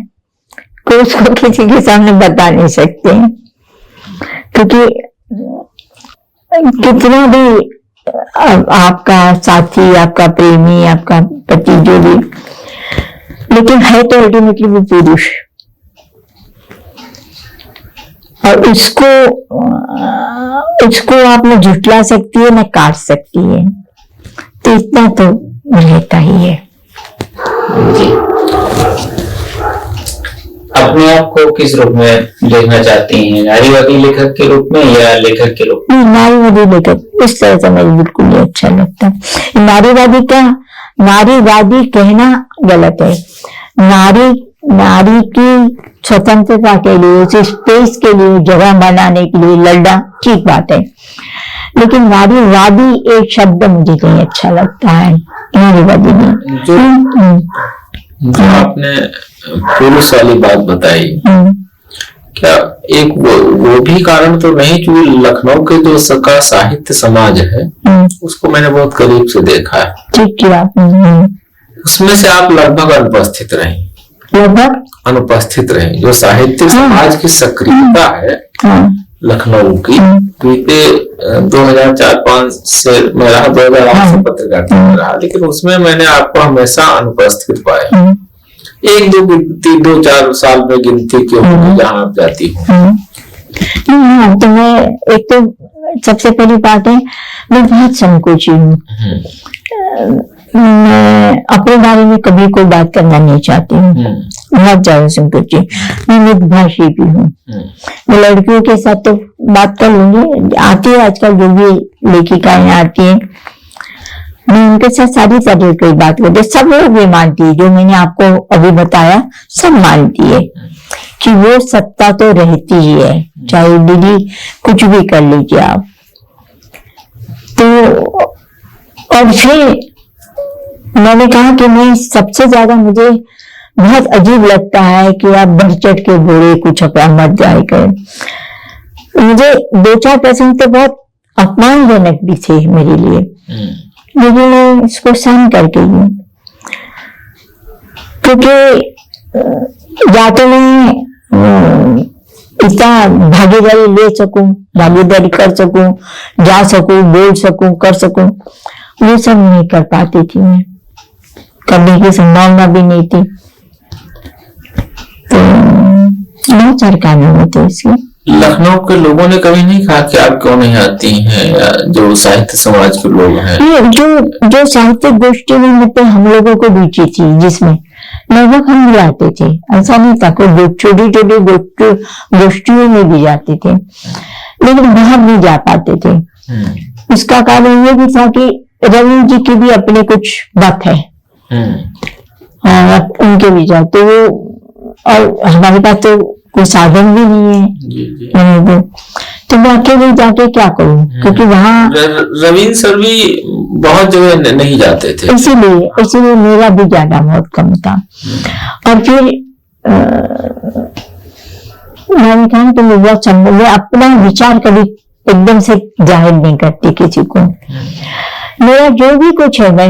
कोई उसको किसी के सामने बता नहीं सकते, क्योंकि कितना भी आपका साथी, आपका प्रेमी, आपका पति, जो भी, लेकिन है तो अल्टीमेटली वो पुरुष, और उसको आप न झुठला सकती है न काट सकती है, तो इतना तो रहता ही है। जी, अपने आप को किस रूप में देखना चाहती हैं, नारीवादी लेखक के रूप में या लेखक के रूप में? नहीं, नारीवादी लेखक इस तरह से मुझे बिल्कुल नहीं अच्छा लगता। नारीवादी क्या, नारीवादी कहना गलत है। नारी की स्वतंत्रता के लिए, उसे स्पेस के लिए, जगह बनाने के लिए लड़ना ठीक बात है, लेकिन नारीवादी एक शब्द मुझे नहीं अच्छा लगता है, नारीवादी नहीं। जो आपने पुरुष वाली बात बताई, क्या एक वो भी कारण तो नहीं, क्योंकि लखनऊ के जो का साहित्य समाज है उसको मैंने बहुत करीब से देखा है। ठीक किया आपने। उसमें से आप लगभग अनुपस्थित रही, अनुपस्थित रही। जो साहित्य समाज की सक्रियता है लखनऊ की, बीते 2004-5 से मैं रहा, 2008 से पत्रकारिता में रहा, लेकिन उसमें मैंने आपको हमेशा अनुपस्थित पाया। 1-2-4 साल में गिनती क्यों जहाँ आप जाती हूँ। तो मैं, एक तो सबसे पहली बात है, मैं बहुत संकोची हूँ। मैं अपने बारे में कभी कोई बात करना नहीं चाहती हूँ, बहुत ज्यादा संकोची। मैं मृदभाषी भी हूँ, मैं लड़कियों के साथ तो बात कर लूंगी, आती है आजकल जो भी लेखिकाएं आती है, मैं उनके साथ सारी तरह की बात करती, सब लोग भी मानती है, जो मैंने आपको अभी बताया सब मानती है कि वो सत्ता तो रहती ही है, चाहे दीदी कुछ भी कर लीजिए आप। तो और फिर मैंने कहा कि मैं सबसे ज्यादा मुझे बहुत अजीब लगता है कि आप बढ़ चढ़ के बोले, कुछ अपना मत जाए कर। मुझे 2-4 प्रश्न तो बहुत अपमानजनक भी थे मेरे लिए, लेकिन मैं इसको सहन करके हूँ, क्योंकि या तो मैं इतना भागीदारी ले सकूं, भागीदारी कर सकूं, जा सकूं, बोल सकूं, कर सकूं, वो सब नहीं कर पाती थी मैं, करने की संभावना भी नहीं थी। तो बहुत सारे कारण होते इसके। लखनऊ के लोगों ने कभी नहीं कहा कि आप क्यों नहीं आती हैं, या जो साहित्य समाज के लोग हैं? जो साहित्यिक गोष्ठी में मतलब हम लोगों को रुचि थी, जिसमें लगभग हम भी आते थे, ऐसा नहीं था, कोई छोटी छोटी गोष्ठियों में भी जाते थे, लेकिन बाहर नहीं जा पाते थे। उसका कारण ये भी था कि रवि जी की भी अपने कुछ बात है, और उनके भी जाते वो, और हमारे पास तो कोई साधन भी नहीं है, तो मैं अकेले जाके क्या करूं, क्योंकि वहाँ रवींद्र सर भी बहुत जगह नहीं जाते थे, इसीलिए मेरा भी जाना बहुत कम था। और फिर मैंने कहा कि मैं बहुत मैं अपना विचार कभी एकदम से जाहिर नहीं करती किसी को। मेरा जो भी कुछ है मैं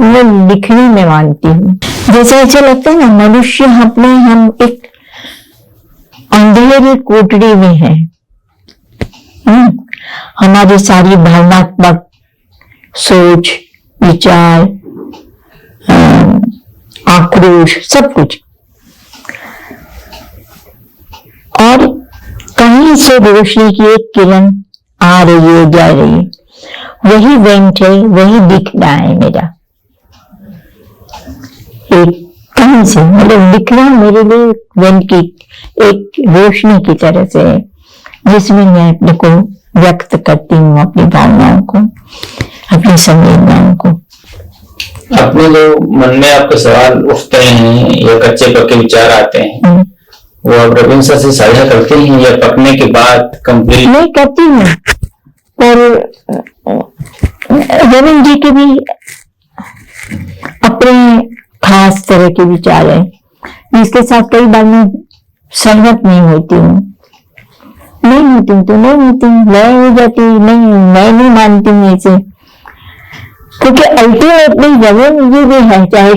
मैं लिखने में मानती हूँ। जैसे ऐसा लगता है ना मनुष्य हम एक अंधेरी कोठरी में है। हमारी सारी भावनात्मक सोच, विचार, आक्रोश, सब कुछ, और कहीं से रोशनी की एक किरण आ रही है, जा रही है, वही वेंट है, वही दिखना है मेरा। एक कहीं से मतलब दिखना मेरे लिए वेंट की एक रोशनी की तरह से है, जिसमें मैं अपने को व्यक्त करती हूँ, अपनी भावनाओं को, अपनी संवेदनाओं को। अपने जो मन में आपके सवाल उठते हैं या कच्चे पक्के विचार आते हैं, वो आप रविंद्र सर से साझा करते हैं या पकने के बाद कंप्लीट? मैं करती हूँ, और रविंद्र जी के भी अपने खास तरह के विचार है, जिसके साथ कई बार मैं सहमत नहीं होती हूँ, तो नहीं होती, मैं हो जाती, नहीं मैं नहीं मानती हूँ ऐसे, क्योंकि अल्टीमेटली रविंद्र जी भी है, चाहे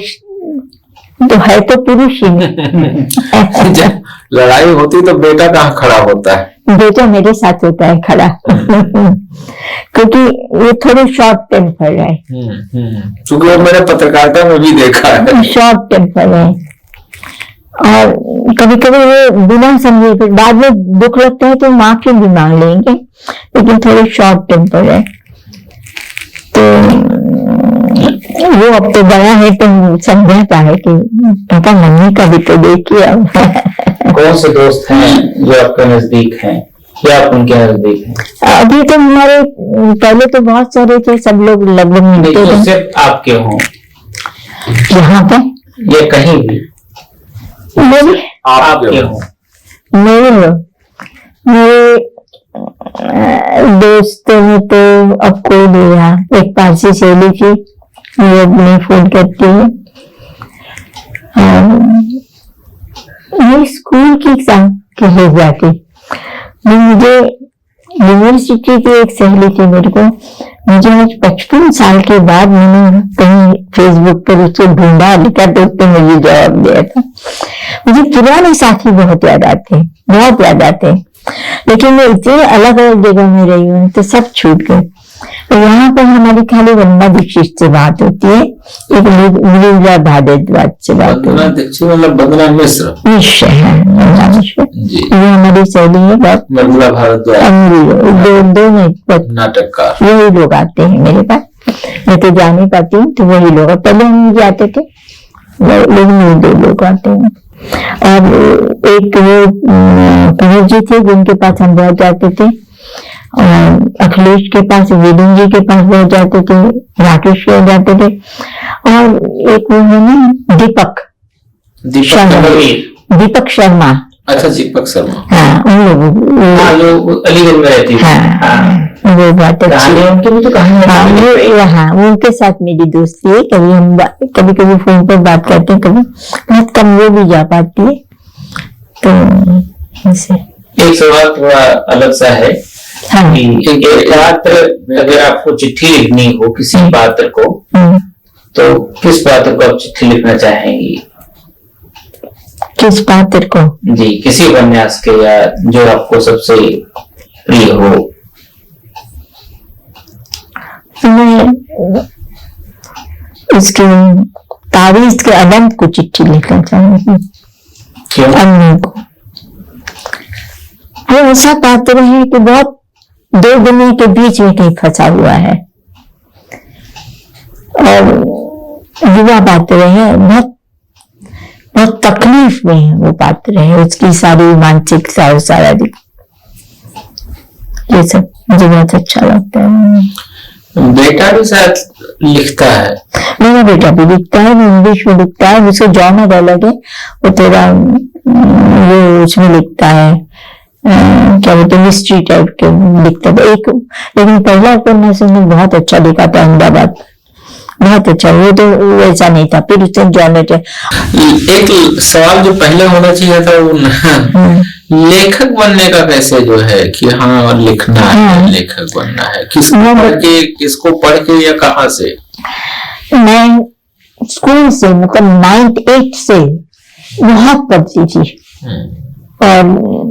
तो है तो पुरुष ही। जब लड़ाई होती तो बेटा कहाँ खड़ा होता है? बेटा मेरे साथ होता है खड़ा। क्योंकि ये थोड़े शॉर्ट टेम्पर है। क्योंकि वो मैंने पत्रकारिता में भी देखा है, शॉर्ट टेम्पर है, और कभी कभी वो बिना समझे फिर बाद में दुख लगता है तो माफी भी मांग लेंगे, लेकिन थोड़े शॉर्ट टेम्पर है। तो वो अब तो बड़ा है तो समझाता है कि पापा मम्मी का भी तो देखिए। अब कौन से दोस्त हैं जो आपके नजदीक हैं या आप उनके नजदीक हैं? अभी तो हमारे पहले तो बहुत सारे थे, सब लोग लगभग मिलते थे। सिर्फ आपके हों यहाँ पे या कहीं भी मेरे आपके हों? मेरे दोस्तों में तो अब कोई नहीं रहा। एक पारसी सहेली थी, वो नहीं फोन करती है। मैं स्कूल की एग्जाम के हो जाती, मुझे यूनिवर्सिटी की एक सहेली थी मेरे को, मुझे आज 55 साल के बाद मैंने कहीं फेसबुक पर उसको ढूंढा, लिखा तो उसने मुझे जवाब दिया था। मुझे पुराने साथी बहुत याद आते, लेकिन मैं इतने अलग अलग जगह में रही हूँ तो सब छूट गए। तो यहाँ पर हमारी खाली वंदना दीक्षित से बात होती है, एक लीला भारद्वाज से बात होती है। मतलब वंदना मिश्र है, वंदना मिश्र ये हमारी सहेली है, बहुत वंदना भारद्वाज दो नाटककार, वही लोग आते हैं मेरे पास। मैं तो जा नहीं पाती हूँ, तो वही लोग, पहले हम जाते थे, लेकिन 2 लोग आते हैं। और एक वो कमल जी थे जिनके पास हम बहुत जाते थे, और अखिलेश के पास, वेदन जी के पास बहुत जाते थे, राकेश के जाते थे, और एक वो है ना दीपक शर्मा। अच्छा, दीपक शर्मा, हाँ, उन लोगों अलीगढ़ में रहती है। हाँ, वो बात अच्छी है उनकी भी तो कहानी। हाँ, उनके साथ मेरी दोस्ती है, कभी कभी फोन पर बात करते हैं, कभी बहुत कम वो भी जा पाती है। तो ऐसे एक सवाल थोड़ा अलग सा है। हाँ, एक पात्र, अगर आपको चिट्ठी लिखनी हो किसी पात्र को, तो किस पात्र को आप चिट्ठी लिखना चाहेंगी? किस पात्र को? जी, किसी उपन्यास के, या जो आपको सबसे प्रिय हो। मैं इसके तारीख के अनंत को चिट्ठी लिखना चाहूंगी। क्यों? अम्मी को। वो ऐसा पात्र है कि बहुत 2 दुनिया के बीच में कहीं फंसा हुआ है, और युवा पात्र है, बहुत तकलीफ में है वो पात्र है, उसकी सारी मानसिकता और सारा दिख, ये सब मुझे बहुत अच्छा लगता है। बेटा भी शायद लिखता है। मेरा बेटा भी लिखता है, वो इंग्लिश में लिखता है, उसको जॉनर अलग है, वो थोड़ा वो उसमें लिखता है, क्या बोलते हैं, मिस्ट्री टाइप के लिखता था। लेकिन पहला उपन्यास उसने बहुत अच्छा लिखा था, अहमदाबाद, बहुत अच्छा। वो तो वैसा नहीं था, फिर उसने जॉनेट एक सवाल जो पहले होना चाहिए था वो लेखक बनने का कैसे जो है कि हाँ लिखना है, लेखक बनना है, किसको पढ़ के या कहाँ से? मैं स्कूल से मतलब 9th 8th से बहुत पढ़ती थी और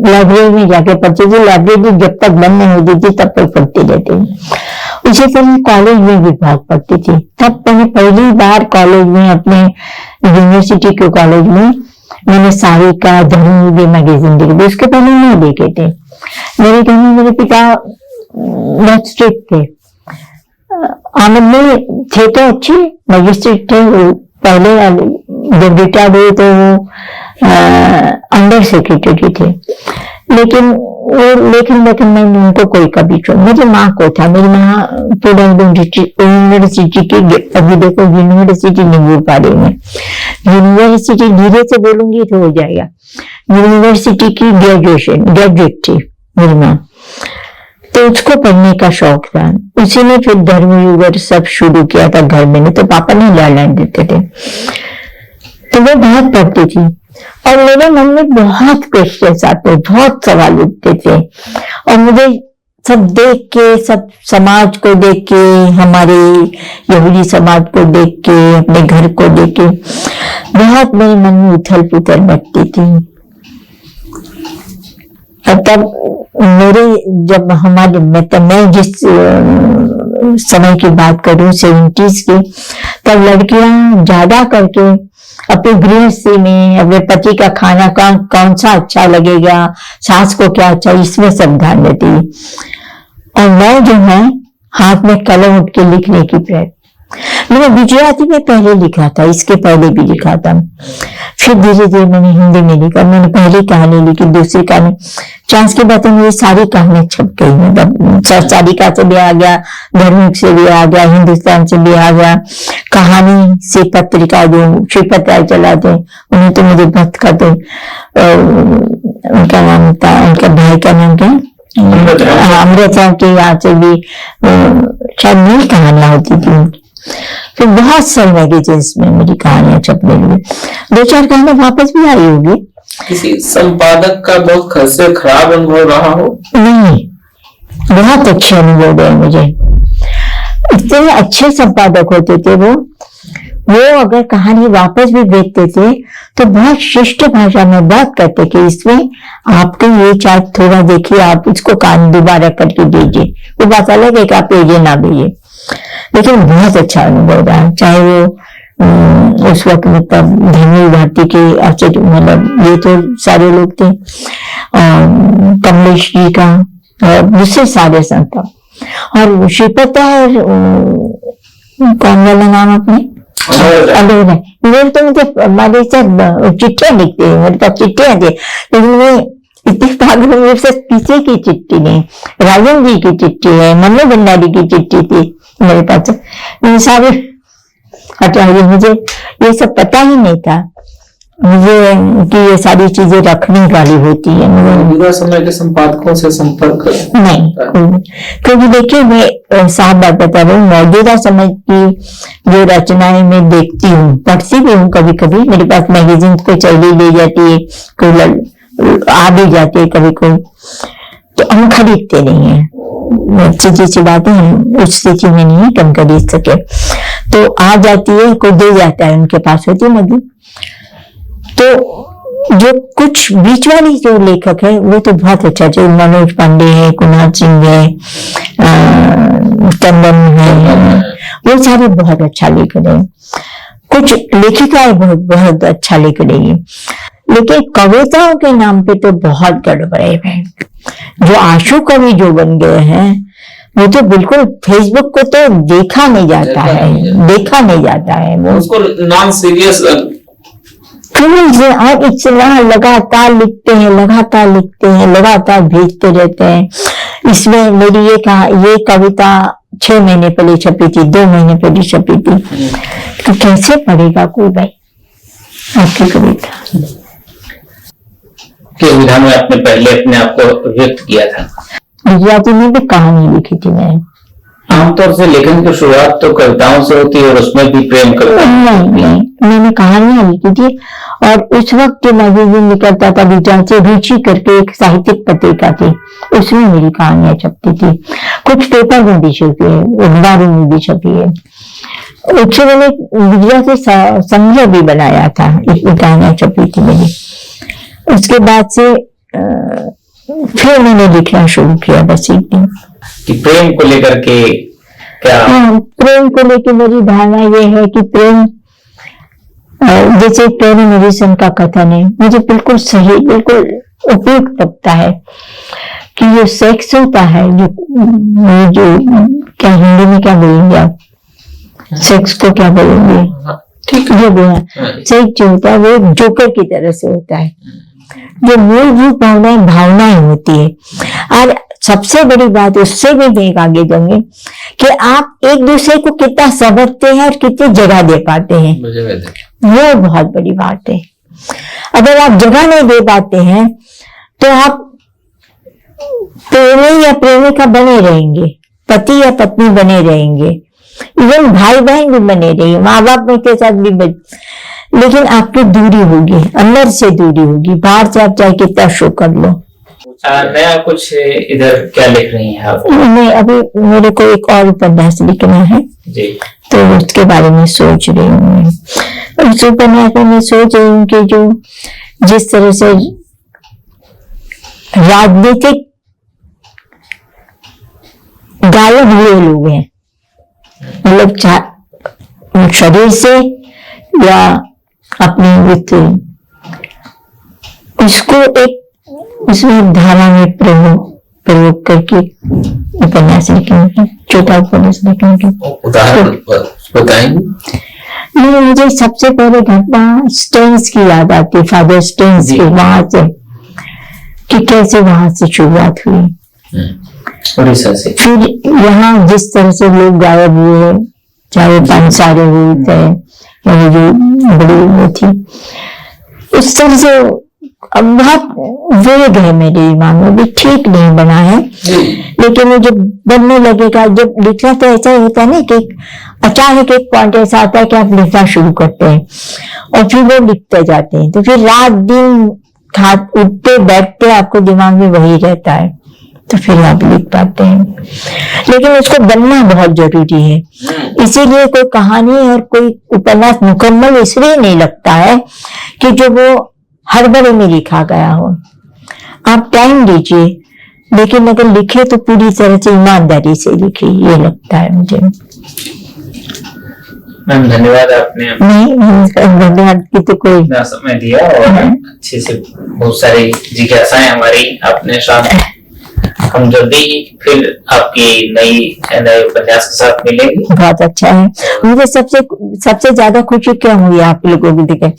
लाइब्रेरी में जाके पढ़ती थी। लाइब्रेरी जब तक बंद नहीं होती थी तब तक पढ़ती रहती थी। उसी तरह कॉलेज में भी बहुत पढ़ती थी। तब मैंने पहली बार कॉलेज में, अपने यूनिवर्सिटी के कॉलेज में, मैंने सारिका धर्मयुगी मैगजीन देखी। उसके पहले नहीं देखे थे। मेरे घर में मेरे पिता बहुत स्ट्रिक्ट थे। आनंद में थे तो अच्छे मजिस्ट्रेट थे। पहले जब रिटायर्ड हुए तो वो अंडर सेक्रेटरी थे, लेकिन मैं उनको कोई कभी मेरी माँ को था। मेरी माँ यूनिवर्सिटी की, अभी देखो यूनिवर्सिटी नहीं बोल पा रही मैं, यूनिवर्सिटी धीरे से बोलूंगी तो हो जाएगा। यूनिवर्सिटी की ग्रेजुएट थी मेरी माँ, तो उसको पढ़ने का शौक था। उसी ने फिर धर्मयुग सब शुरू किया था घर में, नहीं तो पापा नहीं लाने देते थे। तो वो बहुत पढ़ती थी और मेरे मन में बहुत क्वेश्चंस आते, बहुत सवाल उठते थे और मुझे सब देख के, सब समाज को देख के, हमारे यहूदी समाज को देख के, अपने घर को देख के बहुत मेरे मन में उथल पुथल मचती थी। तब मेरे जब हमारे मैं जिस समय की बात करूं 70s की, तब लड़कियां ज्यादा करके अपने गृहस्थी में अपने पति का खाना कौन सा अच्छा लगेगा, सास को क्या अच्छा, इसमें सब ध्यान देती। और मैं जो है हाथ में कलम उठ के लिखने की प्रयत्न, मैंने गुजराती में पहले लिखा था, इसके पहले भी लिखा था, फिर धीरे धीरे मैंने हिंदी में लिखा। मैंने पहली कहानी लिखी, दूसरी कहानी, चांस की बात है मेरी सारी कहानियां छप गई। मतलब सारिका से भी आ गया, धर्मिक से भी आ गया, हिंदुस्तान से भी आ गया, कहानी से पत्रिका जो श्रीपत राय चलाते उन्हें तो मुझे बहुत करते। उनका नाम था, उनका भाई का नाम क्या, अमृतसर के, यहाँ से भी शायद नई कहानियां होती थी। फिर बहुत सारे मैगजीन्स में मेरी कहानियां छपने लगी, 2-4 कहानियां वापस भी आई होगी। किसी संपादक का बहुत खराब अनुभव रहा हो? नहीं, बहुत अच्छे अनुभव रहे मुझे। इतने अच्छे संपादक होते थे वो अगर कहानी वापस भी भेजते थे तो बहुत शिष्ट भाषा में बात करते कि इसमें आपको ये चार्ट थोड़ा देखिए, आप इसको कहानी दोबारा करके दीजिए। वो बात अलग है कि आप भेजे ना भेजे, लेकिन बहुत अच्छा अनुभव रहा। चाहे वो उस वक्त मतलब धर्मी भारती के आचार्य, मतलब ये तो सारे लोग थे, कमलेश जी का और दूसरे सारे संत, और श्रीपत और कौन वाला नाम अपने ये तो मुझे हमारे साथ चिट्ठियां लिखते हैं, मेरे पास चिट्ठियां थी, लेकिन मैं इतने पागल मेरे से किसी की चिट्ठी नहीं, राजन जी की चिट्ठी है, मन्नू भंडारी की चिट्ठी थी मेरे पास। ये सारे हटाइए, मुझे ये सब पता ही नहीं था मुझे कि ये सारी चीजें रखने वाली होती है। मौजूदा समय के संपादकों से संपर्क नहीं, क्योंकि देखिए मैं साफ बात बता रही हूँ, मौजूदा समय की जो रचनाएं मैं देखती हूँ, पढ़ती भी हूँ, कभी कभी मेरे पास मैगजीन को चली ले जाती है, कोई आ भी जाती है कभी कोई, तो हम खरीदते नहीं है। सीधी सी बात है, हम उस स्थिति में नहीं है कि हम खरीद सके, तो आ जाती है, कोई दे जाता है, उनके पास होती है मौजूद। तो जो कुछ बीच वाली जो लेखक है वो तो बहुत अच्छा, जो मनोज पांडे है, कुणाल सिंह है, चंदन है, वो सारे बहुत अच्छा लिख रहे हैं। कुछ लेखिकाएं बहुत अच्छा लिख रही है, लेकिन कविताओं के नाम पे तो बहुत गड़बड़े हैं। जो आशु कवि जो बन गए हैं वो तो बिल्कुल फेसबुक को तो देखा नहीं जाता है वो उसको नॉन सीरियस और इतना लगातार लिखते हैं, लगातार भेजते रहते हैं। इसमें मेरी ये कविता 6 महीने पहले छपी थी, 2 महीने पहले छपी थी, तो कैसे पढ़ेगा कोई भाई आपकी कविता? किस विधा में आपने पहले अपने आप को व्यक्त किया था? गुजराती में भी कहानी लिखी थी मैं, आमतौर से लेखन की शुरुआत तो कविताओं से होती है और उसमें भी प्रेम कविता। नहीं, मैंने कहानियां लिखी थी और उस वक्त जो मैगजीन निकलता था विचार रुचि करके, एक साहित्यिक पत्रिका थी, उसमें मेरी कहानियां छपती थी। कुछ पेपर में भी छपी है, अखबारों में भी छपी है। उससे मैंने गुजराती संग्रह भी बनाया था, इतनी कहानियां छपी थी मेरी। उसके बाद से फिर मैंने लिखना शुरू किया बस एक दिन। कि प्रेम को लेकर के क्या? हाँ, प्रेम को लेकर मेरी धारणा ये है कि प्रेम, जैसे टोनी मोरिसन का कथन है, मुझे बिल्कुल सही, बिल्कुल उपयुक्त लगता है कि जो सेक्स होता है, जो क्या हिंदी में क्या बोलेंगे आप, सेक्स को क्या बोलेंगे, ठीक है, जो सेक्स जो होता है वो एक जोकर की तरह से होता है। जो मूलभूत भावनाएं होती है। और सबसे बड़ी बात उससे भी मैं आगे जाऊंगी कि आप एक दूसरे को कितना समझते हैं और कितनी जगह दे पाते हैं, वो बहुत बड़ी बात है। अगर आप जगह नहीं दे पाते हैं तो आप प्रेमी या प्रेमिका बने रहेंगे, पति या पत्नी बने रहेंगे, इवन भाई बहन भी बने रहेंगे, माँ बाप के साथ भी लेकिन आपकी दूरी होगी, अंदर से दूरी होगी, बाहर से आप चाहे कितना शो कर लो। नया कुछ इधर क्या लिख रही हैं आप? मैं अभी, मेरे को एक और उपन्यास लिखना है जी, तो उसके बारे में सोच रही हूँ। उस उपन्यास में मैं सोच रही हूँ कि जो जिस तरह से राजनीतिक गायब हुए लोग हैं, मतलब शरीर से या अपनी उसको एक उसमें धारा में प्रयोग करके उपन्यास लिखेंगे, छोटा उपन्यास लिखेंगे। उदाहरण बताएंगे? नहीं, मुझे सबसे पहले घटना स्टेन्स की याद आती, फादर स्टेन्स की, वहां से कि कैसे वहां से शुरुआत हुई, उड़ीसा से। फिर यहाँ जिस तरह से लोग गायब हुए, चाहे पांचारे हुए थे या वो जो बड़ी वो थी, उस तरह से अब बहुत वेग है मेरे दिमाग में, भी ठीक नहीं बना है, लेकिन वो जब बनने लगेगा, जब लिखना तो ऐसा होता है ना कि अचानक एक पॉइंट ऐसा आता है कि आप लिखना शुरू करते हैं और फिर वो लिखते जाते हैं, तो फिर रात दिन उठते बैठते आपको दिमाग में वही रहता है, तो फिर आप लिख पाते हैं। लेकिन उसको बनना बहुत जरूरी है, इसीलिए कोई कहानी और कोई उपन्यास मुकम्मल इसलिए नहीं लगता है कि जो वो हड़बड़ी में लिखा गया हो। आप टाइम दीजिए, लेकिन अगर लिखे तो पूरी तरह से ईमानदारी से लिखे, ये लगता है मुझे। मैम धन्यवाद, आपने धन्यवाद की तो कोई इतना समय दिया और अच्छे से बहुत सारी जिज्ञासाएं हमारी आपने शामिल। हम जल्दी फिर आपकी नए उपन्यास के साथ मिलेंगे। बहुत अच्छा है, मुझे सबसे ज्यादा खुशी क्या हुई आप लोगों को देखे,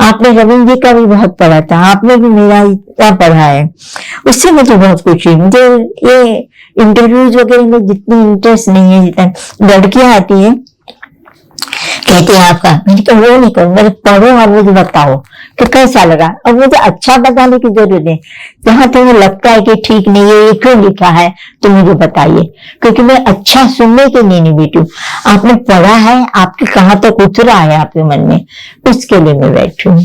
आपने रविंद्र जी का भी बहुत पढ़ा था, आपने भी मेरा इतना पढ़ा है, उससे मुझे बहुत खुशी। मुझे ये इंटरव्यूज वगैरह में जितनी इंटरेस्ट नहीं है, जितना लड़कियां आती है कहते हैं आपका, मैंने कहा वो नहीं करो, मेरे पढ़ो और मुझे बताओ कि कैसा लगा, और मुझे अच्छा बताने की जरूरत है। जहां तुम्हें लगता है कि ठीक नहीं है, ये क्यों लिखा है, तो मुझे बताइए, क्योंकि मैं अच्छा सुनने के लिए नहीं बैठी हूँ। आपने पढ़ा है, आपके कहाँ तक उतरा है आपके मन में, उसके लिए मैं बैठी हूँ।